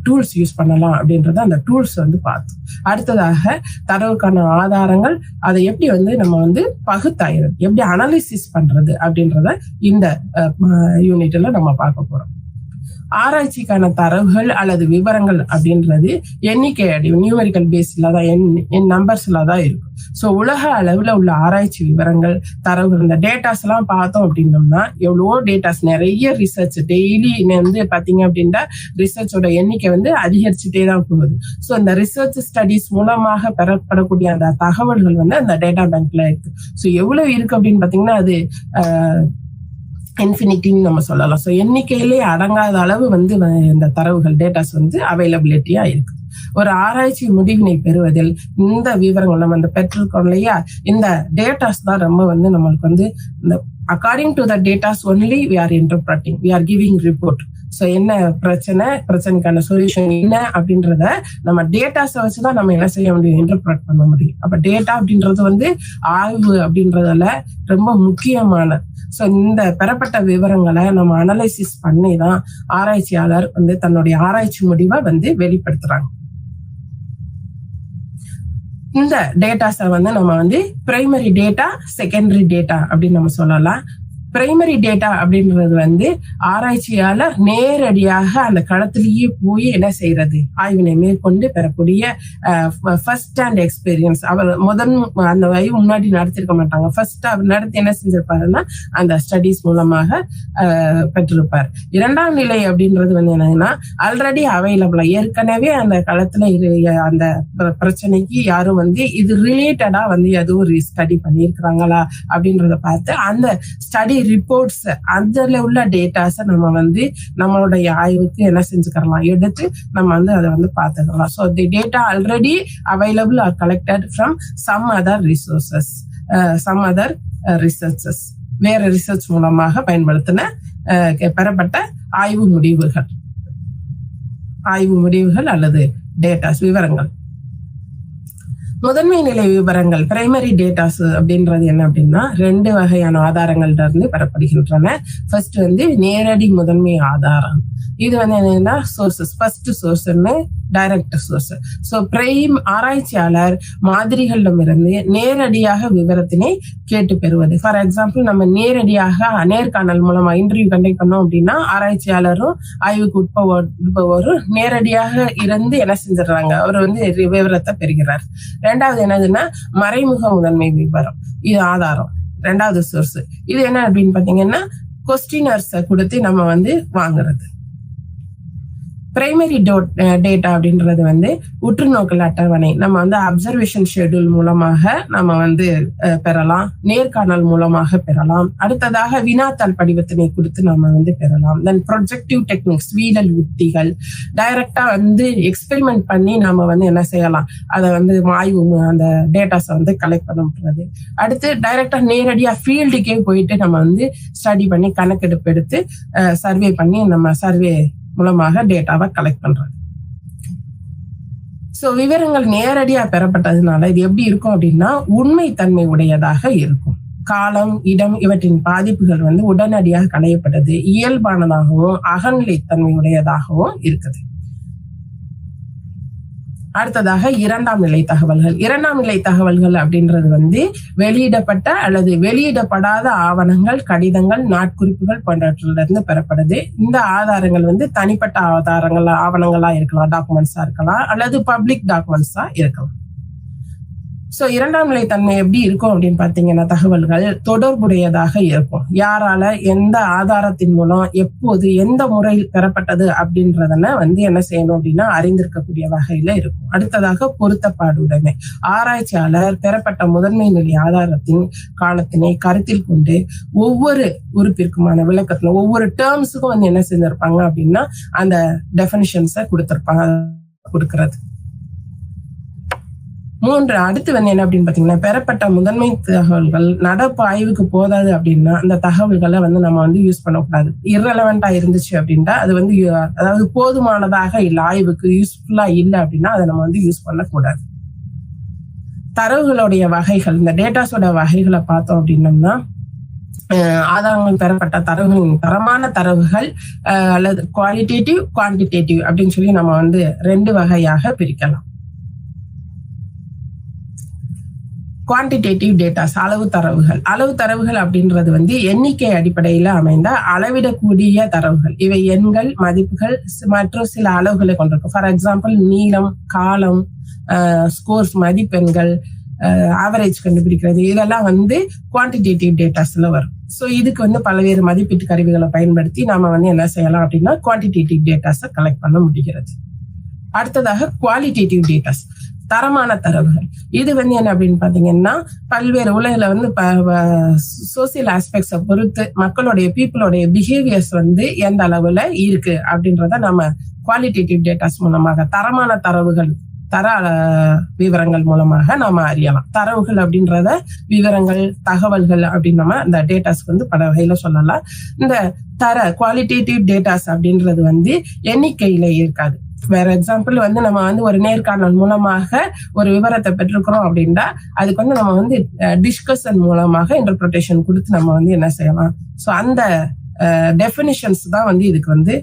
டூல்ஸ் யூஸ் பண்ணலாம் அப்படின்றத அந்த டூல்ஸ் வந்து பார்த்தோம். அடுத்ததாக தரவுக்கான ஆதாரங்கள், அதை எப்படி வந்து நம்ம வந்து பகுத்தாய்வு, எப்படி அனலைசிஸ் பண்றது அப்படின்றத இந்த யூனிட்ல நம்ம பார்க்க போறோம். ஆராய்ச்சிக்கான தரவுகள் அல்லது விவரங்கள் அப்படின்றது எண்ணிக்கை நியூமெரிக்கல் பேஸ்ல தான், என் நம்பர்ஸ்ல தான் இருக்கும். ஸோ உலக அளவுல உள்ள ஆராய்ச்சி விவரங்கள், தரவுகள், இந்த டேட்டாஸ் எல்லாம் பார்த்தோம் அப்படின்னோம்னா எவ்வளவோ டேட்டாஸ், நிறைய ரிசர்ச் டெய்லி வந்து பாத்தீங்க அப்படின்னா ரிசர்ச்சோட எண்ணிக்கை வந்து அதிகரிச்சுட்டே தான் போகுது. ஸோ இந்த ரிசர்ச் ஸ்டடிஸ் மூலமாக பெறப்படக்கூடிய அந்த தகவல்கள் வந்து அந்த டேட்டா பேங்க்ல இருக்கு. ஸோ எவ்வளவு இருக்கு அப்படின்னு பாத்தீங்கன்னா அது இன்ஃபினிட்டின்னு நம்ம சொல்லலாம். ஸோ எண்ணிக்கையிலே அடங்காத அளவு வந்து இந்த தரவுகள், டேட்டாஸ் வந்து அவைலபிலிட்டியா இருக்கு. ஒரு ஆராய்ச்சி முடிவினை பெறுவதில் இந்த விவரங்கள் நம்ம இந்த பெற்றிருக்கோம் இல்லையா, இந்த டேட்டாஸ் தான் ரொம்ப வந்து நம்மளுக்கு வந்து இந்த according to the datas only we are interpreting, we are giving report. So என்ன பிரச்சனைக்கான சொல்யூஷன் என்ன அப்படின்றத நம்ம டேட்டாஸை வச்சுதான் நம்ம என்ன செய்ய முடியும், இன்டர்பிரட் பண்ண முடியும். அப்ப டேட்டா அப்படின்றது வந்து ஆய்வு அப்படின்றதுல ரொம்ப முக்கியமான. ஸோ இந்த பெறப்பட்ட விவரங்களை நம்ம அனலைசிஸ் பண்ணி தான் ஆராய்ச்சியாளர் வந்து தன்னுடைய ஆராய்ச்சி முடிவை வந்து வெளிப்படுத்துறாங்க. இந்த டேட்டாஸை வந்து நம்ம வந்து பிரைமரி டேட்டா, செகண்டரி டேட்டா அப்படின்னு நம்ம சொல்லலாம். பிரைமரி டேட்டா அப்படின்றது வந்து ஆராய்ச்சியாளர் நேரடியாக அந்த களத்திலேயே போய் என்ன செய்யறது, ஆய்வினை மேற்கொண்டு பெறக்கூடிய ஃபர்ஸ்ட் ஹேண்ட் எக்ஸ்பீரியன்ஸ். அவர் அந்த ஆய்வு முன்னாடி நடத்திருக்க மாட்டாங்க. ஃபர்ஸ்ட் அவர் நடத்தி என்ன செஞ்சிருப்பாருன்னா அந்த ஸ்டடிஸ் மூலமாக பெற்றிருப்பார். இரண்டாம் நிலை அப்படின்றது வந்து என்னன்னா ஆல்ரெடி அவைலபிளா ஏற்கனவே அந்த களத்துல அந்த பிரச்சனைக்கு யாரும் வந்து இது ரிலேட்டடா வந்து எதுவும் ஸ்டடி பண்ணியிருக்கிறாங்களா அப்படின்றத பார்த்து அந்த ஸ்டடி ரிப்போர்ட்ஸ் அதுல உள்ள டேட்டாஸை நம்ம வந்து நம்மளுடைய ஆய்வுக்கு என்ன செஞ்சுக்கலாம், எடுத்து நம்ம வந்து அதை வந்து பார்த்துக்கலாம். So the data already available are collected from some other resources, some other researches, வேற ரிசர்ச் மூலமாக பயன்படுத்தின பெறப்பட்ட ஆய்வு முடிவுகள் அல்லது டேட்டாஸ் விவரங்கள். முதன்மை நிலை விவரங்கள் பிரைமரி டேட்டாஸ் அப்படின்றது என்ன அப்படின்னா 2 வகையான ஆதாரங்கள்ல இருந்து பெறப்படுகின்றன. ஃபர்ஸ்ட் வந்து நேரடி முதன்மை ஆதாரம். இது வந்து என்னன்னா சோர்சஸ், ஃபர்ஸ்ட் சோர்ஸ்ன்னு டைரக்ட் சோர்ஸ். ஸோ ஆராய்ச்சியாளர் மாதிரிகளிடமிருந்து நேரடியாக விவரத்தினை கேட்டு பெறுவது. ஃபார் எக்ஸாம்பிள் நம்ம நேரடியாக நேர்காணல் மூலமா இன்டர்வியூ கண்டக்ட் பண்ணோம் அப்படின்னா ஆராய்ச்சியாளரும் ஆய்வுக்கு உட்பவரும் நேரடியாக இருந்து என்ன செஞ்சிடறாங்க, அவர் வந்து விவரத்தை பெறுகிறார். ரெண்டாவது என்னதுன்னா மறைமுக முதன்மை விவரம், இது ஆதாரம், ரெண்டாவது சோர்ஸ். இது என்ன அப்படின்னு பாத்தீங்கன்னா கொஸ்டினர்ஸை கொடுத்து நம்ம வந்து வாங்குறது. பிரைமரி டேட்டா அப்படின்றது வந்து உற்றுநோக்கல் அட்டவணை, நம்ம வந்து அப்சர்வேஷன் ஷெட்யூல் மூலமாக நம்ம வந்து பெறலாம், நேர்காணல் மூலமாக பெறலாம். அடுத்ததாக வினாத்தாள் படிவத்தினை கொடுத்து நம்ம வந்து பெறலாம். தென் ப்ரொஜெக்டிவ் டெக்னிக்ஸ், வீழல் உத்திகள், டைரக்டா வந்து எக்ஸ்பெரிமெண்ட் பண்ணி நம்ம வந்து என்ன செய்யலாம், அதை வந்து ஆய்வு அந்த டேட்டாஸை வந்து கலெக்ட் பண்ண முடியாது. அடுத்து டைரக்டா நேரடியா ஃபீல்டுக்கே போயிட்டு நம்ம வந்து ஸ்டடி பண்ணி கணக்கெடுப்பு எடுத்து சர்வே பண்ணி நம்ம சர்வே மூலமாக டேட்டாவை கலெக்ட் பண்றது. சோ விவரங்கள் நேரடியா பெறப்பட்டதுனால இது எப்படி இருக்கும் அப்படின்னா உண்மைத்தன்மை உடையதாக இருக்கும். காலம், இடம் இவற்றின் பாதிப்புகள் வந்து உடனடியாக களையப்பட்டது, இயல்பானதாகவும் அகநிலைத்தன்மை உடையதாகவும் இருக்குது. அடுத்ததாக இரண்டாம் நிலை தகவல்கள் அப்படின்றது வந்து வெளியிடப்பட்ட அல்லது வெளியிடப்படாத ஆவணங்கள், கடிதங்கள், நாட்குறிப்புகள் போன்றவற்றிலிருந்து பெறப்படுது. இந்த ஆதாரங்கள் வந்து தனிப்பட்ட ஆவணங்களா இருக்கலாம், டாக்குமெண்ட்ஸா இருக்கலாம், அல்லது பப்ளிக் டாக்குமெண்ட்ஸா இருக்கலாம். சோ இரண்டாம் நிலை தன்மை எப்படி இருக்கும் அப்படின்னு பாத்தீங்கன்னா தகவல்கள் தொடர்புடையதாக இருக்கும். யாரால, எந்த ஆதாரத்தின் மூலம், எப்போது, எந்த முறையில் பெறப்பட்டது அப்படின்றதன வந்து என்ன செய்யணும் அப்படின்னா அறிந்திருக்கக்கூடிய வகையில இருக்கும். அடுத்ததாக பொருத்தப்பாடுடைமை. ஆராய்ச்சியாளர் பெறப்பட்ட முதன்மை நிலை ஆதாரத்தின் காலத்தினை கருத்தில் கொண்டு ஒவ்வொரு உறுப்பிற்குமான விளக்கத்துல ஒவ்வொரு டேர்ம்ஸுக்கும் வந்து என்ன செஞ்சிருப்பாங்க அப்படின்னா அந்த டெஃபினிஷன்ஸை கொடுக்கறது. அடுத்து வந்து என்ன அப்படின்னு பாத்தீங்கன்னா பெறப்பட்ட முதன்மை தகவல்கள் நடப்பு ஆய்வுக்கு போதாது அப்படின்னா அந்த தகவல்களை வந்து நம்ம வந்து யூஸ் பண்ணக்கூடாது. இரலவெண்டா இருந்துச்சு அப்படின்னா அது வந்து அதாவது போதுமானதாக இல்லை, ஆய்வுக்கு யூஸ்ஃபுல்லா இல்லை அப்படின்னா அதை நம்ம வந்து யூஸ் பண்ணக்கூடாது. தரவுகளுடைய வகைகள், இந்த டேட்டாஸோட வகைகளை பார்த்தோம் அப்படின்னம்னா ஆதாரங்கள் பெறப்பட்ட தரவுகளின் தரமான தரவுகள் அல்லது குவாலிட்டேட்டிவ், குவான்டிடேட்டிவ் அப்படின்னு சொல்லி நம்ம வந்து 2 வகையாக பிரிக்கலாம். குவான்டிடேட்டிவ் டேட்டாஸ், அளவு தரவுகள் அப்படின்றது வந்து எண்ணிக்கை அடிப்படையில அமைந்த அளவிடக்கூடிய தரவுகள். இவை எண்கள், மதிப்புகள் மற்றும் சில அளவுகளை கொண்டிருக்கும். ஃபார் எக்ஸாம்பிள் நீளம், காலம், ஸ்கோர்ஸ், மதிப்பெண்கள், ஆவரேஜ் கண்டுபிடிக்கிறது, இதெல்லாம் வந்து குவான்டிடேட்டிவ் டேட்டாஸ்ல வரும். ஸோ இதுக்கு வந்து பல்வேறு மதிப்பீட்டு கருவிகளை பயன்படுத்தி நாம வந்து என்ன செய்யலாம் அப்படின்னா குவான்டிடேட்டிவ் டேட்டாஸை கலெக்ட் பண்ண முடிகிறது. அடுத்ததாக குவாலிட்டேட்டிவ் டேட்டாஸ், தரமான தரவுகள். இது வந்து என்ன அப்படின்னு பாத்தீங்கன்னா பல்வேறு உலகில வந்து சோசியல் ஆஸ்பெக்ட்ஸை பொறுத்து மக்களுடைய பீப்புளோடைய பிஹேவியர்ஸ் வந்து எந்த அளவுல இருக்கு அப்படின்றத நம்ம குவாலிட்டேட்டிவ் டேட்டாஸ் மூலமாக, தரமான தரவுகள், தர விவரங்கள் மூலமாக நாம அறியலாம். தரவுகள் அப்படின்றத விவரங்கள், தகவல்கள் அப்படின்னு நம்ம இந்த டேட்டாஸ்க்கு வந்து பல வகையில சொல்லலாம். இந்த குவாலிட்டேட்டிவ் டேட்டாஸ் அப்படின்றது வந்து எண்ணிக்கையில இருக்காது. வேற எக்ஸாம்பிள் வந்து நம்ம வந்து ஒரு நேர்காணல் மூலமாக ஒரு விவரத்தை பெற்றிருக்கிறோம் அப்படின்னா அதுக்கு வந்து நம்ம வந்து டிஸ்கஷன் மூலமாக இன்டர்பிரிட்டேஷன் கொடுத்து நம்ம வந்து என்ன செய்யலாம். ஸோ அந்த டெஃபினிஷன்ஸ் தான் வந்து இதுக்கு வந்து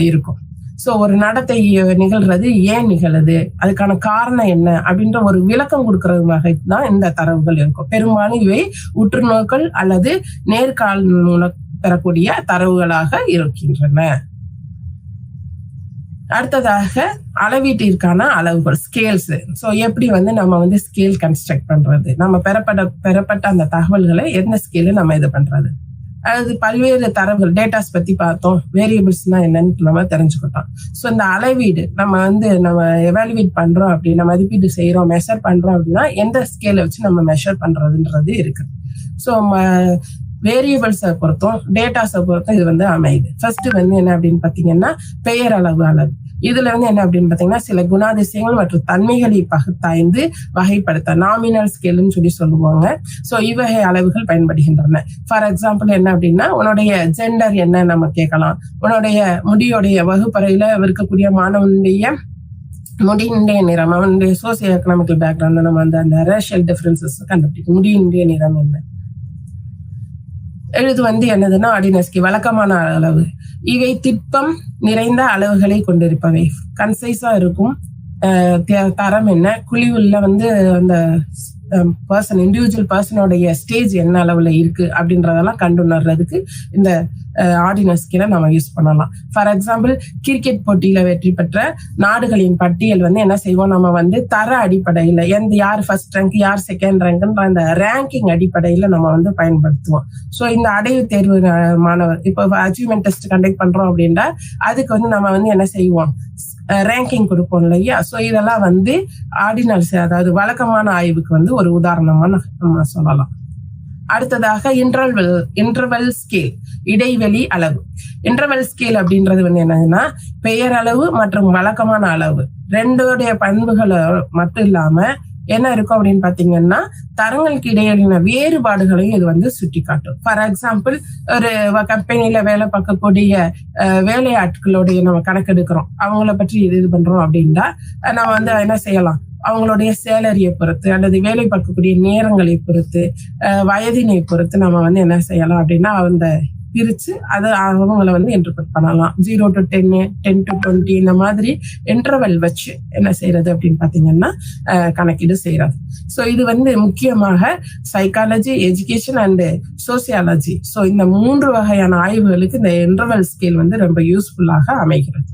இருக்கும். ஸோ ஒரு நடத்தை நிகழ்றது ஏன் நிகழுது, அதுக்கான காரணம் என்ன அப்படின்ற ஒரு விளக்கம் கொடுக்கறது வகை தான் இந்த தரவுகள் இருக்கும். பெரும்பாலும் இவை உற்றுநோக்கல் அல்லது நேர்காணல் மூலம் பெறக்கூடிய தரவுகளாக இருக்கின்றன. அடுத்ததாக அளவீட்டிற்கான அளவுகள், ஸ்கேல்ஸ். ஸோ எப்படி நம்ம ஸ்கேல் கன்ஸ்ட்ரக்ட் பண்றது, நம்ம பெறப்பட்ட அந்த தகவல்களை எந்த ஸ்கேல நம்ம இது பண்றது, அது பல்வேறு தரவுகள் டேட்டாஸ் பத்தி பார்த்தோம், வேரியபிள்ஸ்னா என்னன்னு நம்ம தெரிஞ்சுக்கிட்டோம். ஸோ இந்த அளவீடு நம்ம எவாலுவேட் பண்றோம் அப்படின்னா, மதிப்பீடு செய்யறோம், மெஷர் பண்றோம் அப்படின்னா எந்த ஸ்கேலை வச்சு நம்ம மெஷர் பண்றதுன்றது இருக்கு. ஸோ வேரியபிள்ஸை பொறுத்தும் டேட்டாஸை பொறுத்தும் இது அமையுது. ஃபர்ஸ்ட் என்ன அப்படின்னு பாத்தீங்கன்னா பெயர் அளவு அளவு. இதுல என்ன அப்படின்னு பாத்தீங்கன்னா சில குணாதிசயங்கள் மற்றும் தன்மைகளை பகுத்தாய்ந்து வகைப்படுத்த நாமினல் ஸ்கேல்னு சொல்லுவாங்க. ஸோ இவ்வகை அளவுகள் பயன்படுகின்றன. ஃபார் எக்ஸாம்பிள் என்ன அப்படின்னா உன்னுடைய ஜெண்டர் என்ன நம்ம கேட்கலாம், உன்னுடைய முடியுடைய வகுப்பறையில இருக்கக்கூடிய மாணவனுடைய முடியினுடைய நிறம், அவனுடைய சோசியோ எக்கனாமிக்கல் பேக்ரவுண்ட், நம்ம அந்த ரேஷியல் டிஃபரன்சஸ் கண்டுபிடிக்கும். முடியினுடைய நிறம் என்ன. எழுது என்னதுன்னா ஆர்டினஸ்கி, வழக்கமான அளவு. இவை திட்பம் நிறைந்த அளவுகளை கொண்டிருப்பவை, கன்சைஸா இருக்கும். தரம் என்ன, குழிவுல அந்த பர்சன் இண்டிவிஜுவல் பர்சனோடைய ஸ்டேஜ் என்ன அளவுல இருக்கு அப்படின்றதெல்லாம் கண்டுணர்றதுக்கு இந்த ஆர்டினல் ஸ்கேலை நம்ம யூஸ் பண்ணலாம். ஃபார் எக்ஸாம்பிள் கிரிக்கெட் போட்டியில வெற்றி பெற்ற நாடுகளின் பட்டியல் என்ன செய்வோம், நம்ம தர அடிப்படையில யார் ஃபர்ஸ்ட் ரேங்க் யார் செகண்ட் ரேங்க்ன்ற அந்த ரேங்கிங் அடிப்படையில நம்ம பயன்படுத்துவோம். ஸோ இந்த அடைவு தேர்வு மாணவர் இப்போ அச்சீவ்மெண்ட் டெஸ்ட் கண்டக்ட் பண்றோம் அப்படின்னா அதுக்கு நம்ம என்ன செய்வோம், ரேங்கிங் கொடுப்போம் இல்லையா. ஸோ இதெல்லாம் ஆர்டினல்ஸ், அதாவது வழக்கமான ஆய்வுக்கு ஒரு உதாரணமா நம்ம சொல்லலாம். அடுத்ததாக இன்டர்வல் ஸ்கேல், இடைவெளி அளவு. இன்டர்வல் ஸ்கேல் அப்படின்றது என்னன்னா பெயர் அளவு மற்றும் வழக்கமான அளவு ரெண்டோடைய பண்புகள் மட்டும் இல்லாம என்ன இருக்கும் அப்படின்னு பாத்தீங்கன்னா தரங்களுக்கு இடையிலான வேறுபாடுகளையும் இது சுட்டி காட்டும். ஃபார் எக்ஸாம்பிள் ஒரு கம்பெனில வேலை பார்க்கக்கூடிய வேலையாட்களுடைய நம்ம கணக்கெடுக்கிறோம், அவங்கள பற்றி இது பண்றோம் அப்படின்னா நம்ம என்ன செய்யலாம், அவங்களுடைய சேலரியை பொறுத்து அல்லது வேலை பார்க்கக்கூடிய நேரங்களை பொறுத்து வயதினை பொறுத்து நம்ம என்ன செய்யலாம் அப்படின்னா அந்த பிரிச்சு அதை அவங்களை இன்டர்பிரட் பண்ணலாம். 0 to 10, 10 to 20 இந்த மாதிரி இன்டர்வல் வச்சு என்ன செய்யறது அப்படின்னு பாத்தீங்கன்னா கணக்கீடு செய்யறது. ஸோ இது முக்கியமாக psychology, education and sociology, so இந்த 3 வகையான ஆய்வுகளுக்கு இந்த இன்டர்வல் ஸ்கேல் ரொம்ப யூஸ்ஃபுல்லாக அமைகிறது.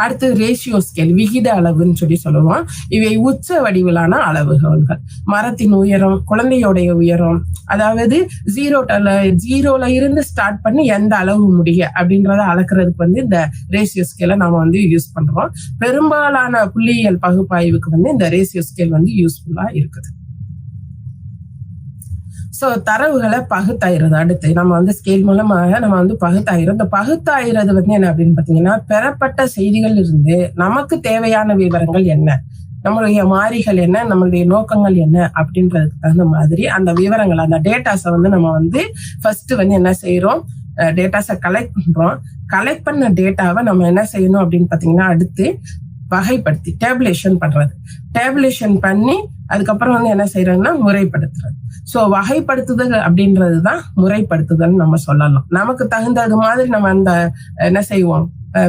அடுத்து ரேஷியோ ஸ்கேல், விகித அளவுன்னு சொல்லுவோம். இவை உச்ச வடிவிலான அளவுகோல்கள். மரத்தின் உயரம், குழந்தையோடைய உயரம், அதாவது ஜீரோல இருந்து ஸ்டார்ட் பண்ணி எந்த அளவு முடிய அப்படின்றத அளக்குறதுக்கு இந்த ரேஷியோ ஸ்கேலை நாம யூஸ் பண்றோம். பெரும்பாலான புள்ளியியல் பகுப்பாய்வுக்கு இந்த ரேஷியோ ஸ்கேல் யூஸ்ஃபுல்லா இருக்குது. ஸோ தரவுகளை பகுத்தாயிறது. அடுத்து நம்ம ஸ்கேல் மூலமாக நம்ம பகுத்தாயிரம். இந்த பகுத்தாயிறது என்ன அப்படின்னு பாத்தீங்கன்னா பெறப்பட்ட செய்திகள் இருந்து நமக்கு தேவையான விவரங்கள் என்ன, நம்மளுடைய மாறிகள் என்ன, நம்மளுடைய நோக்கங்கள் என்ன அப்படின்றதுக்கு தகுந்த மாதிரி அந்த விவரங்கள், அந்த டேட்டாஸை நம்ம ஃபர்ஸ்ட் என்ன செய்யறோம், டேட்டாஸை கலெக்ட் பண்றோம். கலெக்ட் பண்ண டேட்டாவை நம்ம என்ன செய்யணும் அப்படின்னு பாத்தீங்கன்னா அடுத்து வகைப்படுத்தி டேபுலேஷன் பண்றது. டேபுலேஷன் பண்ணி அதுக்கப்புறம் என்ன செய்யறாங்கன்னா முறைப்படுத்துறது. ஸோ வகைப்படுத்துதல் அப்படின்றதுதான் முறைப்படுத்துதல் நம்ம சொல்லலாம். நமக்கு தகுந்தது மாதிரி நம்ம அந்த என்ன செய்வோம்,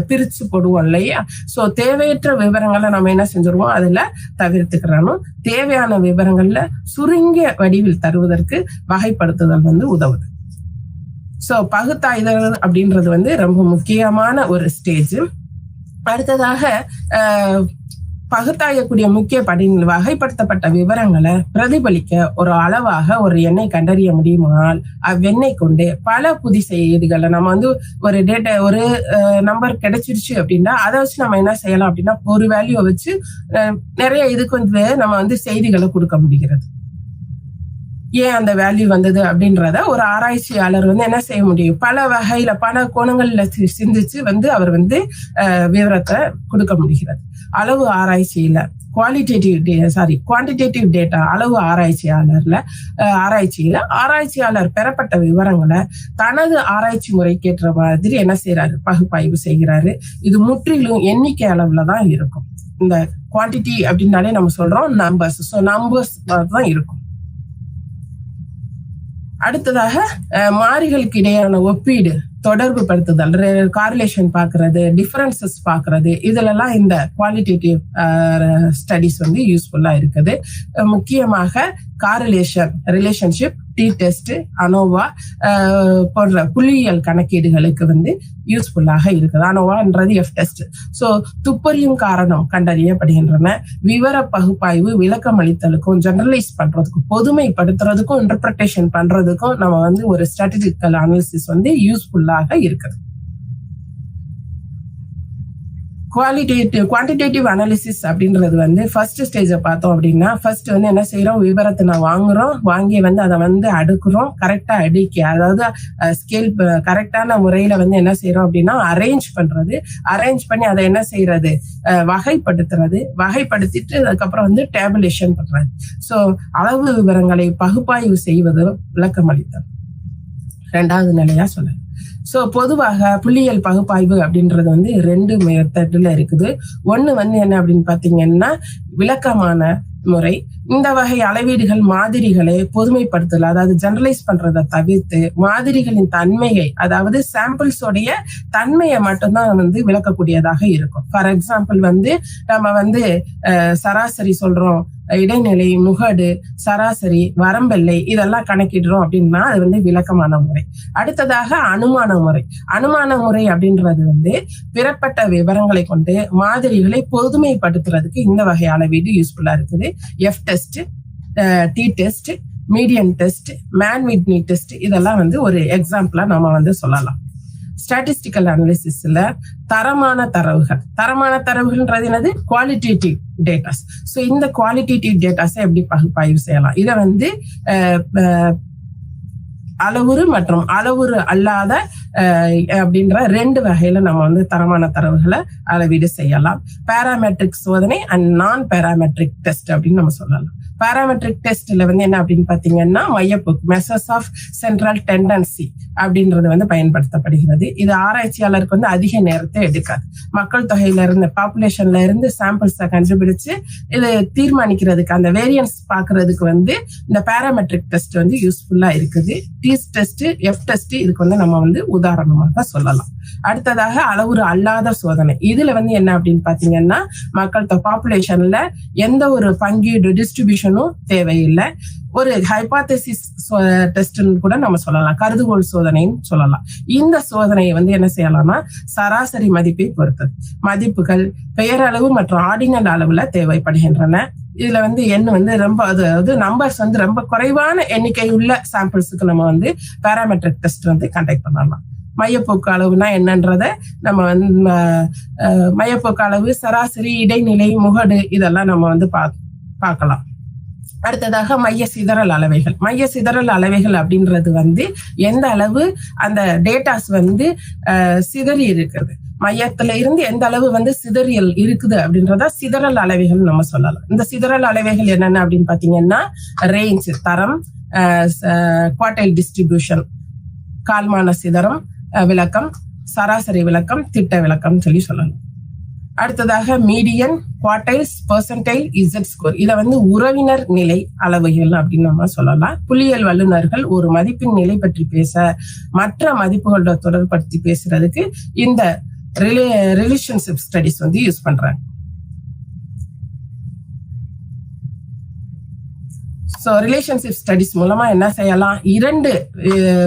பிரிச்சு போடுவோம் இல்லையா. ஸோ தேவையற்ற விவரங்களை நம்ம என்ன செஞ்சிருவோம், அதுல தவிர்த்துக்கிறோம். தேவையான விவரங்கள்ல சுருங்கிய வடிவில் தருவதற்கு வகைப்படுத்துதல் உதவுது. ஸோ பகுத்தாய்தல் அப்படின்றது ரொம்ப முக்கியமான ஒரு ஸ்டேஜ். அடுத்ததாக பகுத்தாயக்கூடிய முக்கிய படிகள், வகைப்படுத்தப்பட்ட விவரங்களை பிரதிபலிக்க ஒரு அளவாக ஒரு எண்ணை கண்டறிய முடியுமானால் அவ்வெண்ணை கொண்டு பல புதிய செய்திகளை நம்ம ஒரு டேட்டா, ஒரு நம்பர் கிடைச்சிருச்சு அப்படின்னா அதை வச்சு நம்ம என்ன செய்யலாம் அப்படின்னா ஒரு வேல்யூ வச்சு நிறைய இதுக்கு நம்ம செய்திகளை கொடுக்க முடிகிறது. ஏன் அந்த வேல்யூ வந்தது அப்படின்றத ஒரு ஆராய்ச்சியாளர் என்ன செய்ய முடியும், பல வகையில பல கோணங்கள்ல சிந்திச்சு அவர் விவரத்தை கொடுக்க முடிகிறது. அளவு ஆராய்ச்சியில குவான்டிடேட்டிவ் டேட்டா அளவு ஆராய்ச்சியாளர் பெறப்பட்ட விவரங்களை தனது ஆராய்ச்சி முறைக்கேற்ற மாதிரி என்ன செய்யறாரு, பகுப்பாய்வு செய்கிறாரு. இது முற்றிலும் எண்ணிக்கை அளவுலதான் இருக்கும். இந்த குவான்டிட்டி அப்படின்னாலே நம்ம சொல்றோம் நம்பர்ஸ். ஸோ நம்பர்ஸ் தான் இருக்கும். அடுத்ததாக மாறிகளுக்கு இடையான ஒப்பீடு தொடர்பு படுத்துதல், காரிலேஷன் பார்க்கறது, டிஃபரன்சஸ் பார்க்கறது, இதுலலாம் இந்த குவாலிட்டேட்டிவ் ஸ்டடிஸ் வந்து யூஸ்ஃபுல்லா இருக்குது. முக்கியமாக correlation, relationship, T test, ANOVA போன்ற புள்ளியியல் கணக்கீடுகளுக்கு வந்து யூஸ்ஃபுல்லாக இருக்குது. அனோவான்றது எஃப் டெஸ்ட். ஸோ துப்பறியும் காரணம் கண்டறியப்படுகின்றன. விவர பகுப்பாய்வு விளக்கம் அளித்தலுக்கும் ஜெனரலைஸ் பண்றதுக்கும் பொதுமைப்படுத்துறதுக்கும் இன்டர்பிரேஷன் பண்றதுக்கும் நம்ம வந்து ஒரு ஸ்ட்ராட்டஜிக்கல் அனாலிசிஸ் வந்து யூஸ்ஃபுல்லாக இருக்குது. குவான்டிடேட்டிவ் அனாலிசிஸ் அப்படின்றது வந்து ஃபர்ஸ்ட் ஸ்டேஜை பார்த்தோம் அப்படின்னா, ஃபர்ஸ்ட் வந்து என்ன செய்யறோம், விவரத்தை நான் வாங்கி வந்து அதை வந்து அடுக்குறோம். கரெக்டா அடுக்கி, அதாவது ஸ்கேல் கரெக்டான முறையில வந்து என்ன செய்யறோம் அப்படின்னா அரேஞ்ச் பண்ணி அதை என்ன செய்யறது, வகைப்படுத்திட்டு அதுக்கப்புறம் வந்து டேபுலேஷன் பண்றது. ஸோ அளவு விவரங்களை பகுப்பாய்வு செய்வது விளக்கம் அளித்தல் ரெண்டாவது நிலையா சொல்ல. சோ பொதுவாக புள்ளியியல் பகுப்பாய்வு அப்படின்றது வந்து 2 மெத்தட்ல இருக்குது. ஒண்ணு வந்து என்ன அப்படின்னு பாத்தீங்கன்னா விளக்கமான முறை. இந்த வகை அளவீடுகள் மாதிரிகளை பொதுமைப்படுத்தல், அதாவது ஜெனரலைஸ் பண்றதை தவிர்த்து மாதிரிகளின் தன்மையை, அதாவது சாம்பிள்ஸோடைய தன்மையை மட்டும்தான் வந்து விளக்கக்கூடியதாக இருக்கும். ஃபார் எக்ஸாம்பிள் வந்து நம்ம வந்து சராசரி சொல்றோம், இடைநிலை, முகடு, சராசரி, வரம்பெல்லை இதெல்லாம் கணக்கிடுறோம் அப்படின்னா அது வந்து விளக்கமான முறை. அடுத்ததாக அனுமான முறை அப்படின்றது வந்து பெறப்பட்ட விவரங்களை கொண்டு மாதிரிகளை பொதுமைப்படுத்துறதுக்கு இந்த வகை அளவீடு யூஸ்ஃபுல்லா இருக்குது. F test, T test, median test, Mann Whitney test இதெல்லாம் வந்து ஒரு எக்ஸாம்பிளா நம்ம வந்து சொல்லலாம். ஸ்டாட்டிஸ்டிக்கல் அனாலிசிஸ்ல தரமான தரவுகள்ன்றது என்னது, குவாலிட்டேட்டிவ் டேட்டாஸ். ஸோ இந்த குவாலிட்டேட்டிவ் டேட்டாஸை எப்படி பகுப்பாய்வு செய்யலாம், இதை வந்து அளவுரு மற்றும் அளவுரு அல்லாத அப்படின்ற 2 வகையில நம்ம வந்து தரமான தரவுகளை அளவீடு செய்யலாம். பாராமெட்ரிக் சோதனை அண்ட் நான் பாராமெட்ரிக் டெஸ்ட் அப்படின்னு நம்ம சொல்லலாம். பாராமெட்ரிக் டெஸ்ட்ல வந்து என்ன அப்படின்னு பாத்தீங்கன்னா மையப்போக்கு, மெசர்ஸ் ஆஃப் சென்ட்ரல் டெண்டன்சி அப்படின்றது வந்து பயன்படுத்தப்படுகிறது. இது ஆராய்ச்சியாளருக்கு வந்து அதிக நேரத்தை எடுக்காது. மக்கள் தொகையில இருந்து, பாப்புலேஷன்ல இருந்து சாம்பிள்ஸை கண்டுபிடிச்சு இது தீர்மானிக்கிறதுக்கு, அந்த வேரியன்ஸ் பாக்குறதுக்கு வந்து இந்த பாராமெட்ரிக் டெஸ்ட் வந்து யூஸ்ஃபுல்லா இருக்குது. டி டெஸ்ட், எஃப் டெஸ்ட் இதுக்கு வந்து நம்ம வந்து உதாரணமாக சொல்லலாம். அடுத்ததாக அளவுரு அல்லாத சோதனை. இதுல வந்து என்ன அப்படின்னு பாத்தீங்கன்னா மக்கள் பாப்புலேஷன்ல எந்த ஒரு பங்கீடு, டிஸ்ட்ரிபியூஷனும் தேவையில்லை. ஒரு ஹைபாத்தசிஸ் டெஸ்ட்னு கூட நம்ம சொல்லலாம், கருதுகோள் சோதனைன்னு சொல்லலாம். இந்த சோதனையை வந்து என்ன செய்யலாம்னா சராசரி மதிப்பை பொறுத்தது. மதிப்புகள் பெயரளவு மற்றும் ஆர்டினல் அளவுல தேவைப்படுகின்றன. இதுல வந்து வந்து ரொம்ப, அதாவது நம்பர்ஸ் வந்து ரொம்ப குறைவான எண்ணிக்கை உள்ள சாம்பிள்ஸுக்கு நம்ம வந்து பாராமெட்ரிக் டெஸ்ட் வந்து கண்டக்ட் பண்ணலாம். மையப்போக்கு அளவுனா என்னன்றத நம்ம வந்து மையப்போக்கு அளவு, சராசரி, இடைநிலை, முகடு இதெல்லாம் நம்ம வந்து பார்க்கலாம். அடுத்ததாக மைய சிதறல் அளவைகள் அப்படின்றது வந்து எந்த அளவு அந்த டேட்டாஸ் வந்து சிதறி இருக்குது, மையத்துல இருந்து எந்த அளவு வந்து சிதறியல் இருக்குது அப்படின்றத சிதறல் அளவைகள் நம்ம சொல்லலாம். இந்த சிதறல் அளவைகள் என்னென்ன அப்படின்னு பாத்தீங்கன்னா ரேஞ்ச், தரம், குவார்டைல் டிஸ்ட்ரிபியூஷன், கால்மான சிதறம் விளக்கம், சராசரி விளக்கம், திட்ட விளக்கம் சொல்லலாம். அடுத்ததாக மீடியன், குவார்டைல்ஸ், பெர்சன்டைல், இசட் ஸ்கோர். இதை வந்து உறவினர் நிலை அளவுகள் அப்படின்னு நம்ம சொல்லலாம். புள்ளியியல் வல்லுநர்கள் ஒரு மதிப்பின் நிலை பற்றி பேச, மற்ற மதிப்புகளோட தொடர்படுத்தி பேசுறதுக்கு இந்த ரிலேஷன்ஷிப் ஸ்டடிஸ் வந்து யூஸ் பண்றாங்க. ஸோ ரிலேஷன்ஷிப் ஸ்டடிஸ் மூலமா என்ன செய்யலாம், 2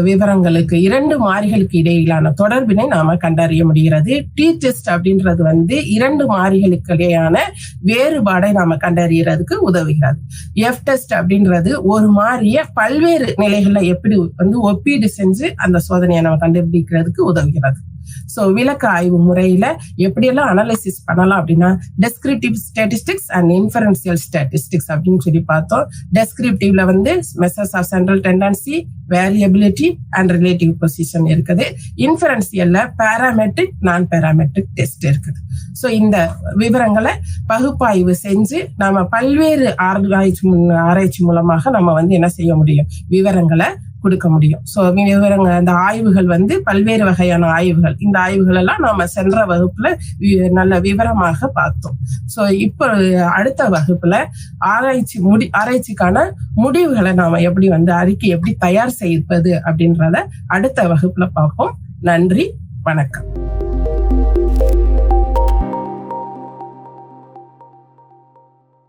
விவரங்களுக்கு, 2 மாறிகளுக்கு இடையிலான தொடர்பினை நாம கண்டறிய முடிகிறது. டி டெஸ்ட் அப்படின்றது வந்து 2 மாறிகளுக்கு இடையான வேறுபாடை நாம கண்டறியறதுக்கு உதவுகிறது. எஃப் டெஸ்ட் அப்படின்றது ஒரு மாறிய பல்வேறு நிலைகள்ல எப்படி வந்து ஒப்பீடு செஞ்சு அந்த சோதனையை நம்ம கண்டுபிடிக்கிறதுக்கு உதவுகிறது. சோ விளக்க ஆய்வு முறையில எப்படியெல்லாம் அனாலிசிஸ் பண்ணலாம் அப்படின்னா descriptive statistics and inferential statistics அப்படின்னு சொல்லி பார்த்தோம். டெஸ்கிரிப்டிவ்ல வந்து measures of central tendency, variability and relative position இருக்குது. இன்ஃபரன்சியல்ல பாராமெட்ரிக், நான் பாராமெட்ரிக் டெஸ்ட் இருக்குது. சோ இந்த விவரங்களை பகுப்பாய்வு செஞ்சு நாம பல்வேறு ஆராய்ச்சி மூலமாக நம்ம வந்து என்ன செய்ய முடியும், விவரங்களை கொடுக்க முடியும். சோ விவரங்கள், அந்த ஆய்வுகள் வந்து பல்வேறு வகையான ஆய்வுகள், இந்த ஆய்வுகள் எல்லாம் நாம சென்ற வகுப்புல நல்ல விவரமாக பார்த்தோம். சோ இப்ப அடுத்த வகுப்புல ஆராய்ச்சிக்கான முடிவுகளை நாம எப்படி வந்து அறிக்கை எப்படி தயார் செய்வது அப்படின்றத அடுத்த வகுப்புல பார்ப்போம். நன்றி, வணக்கம்.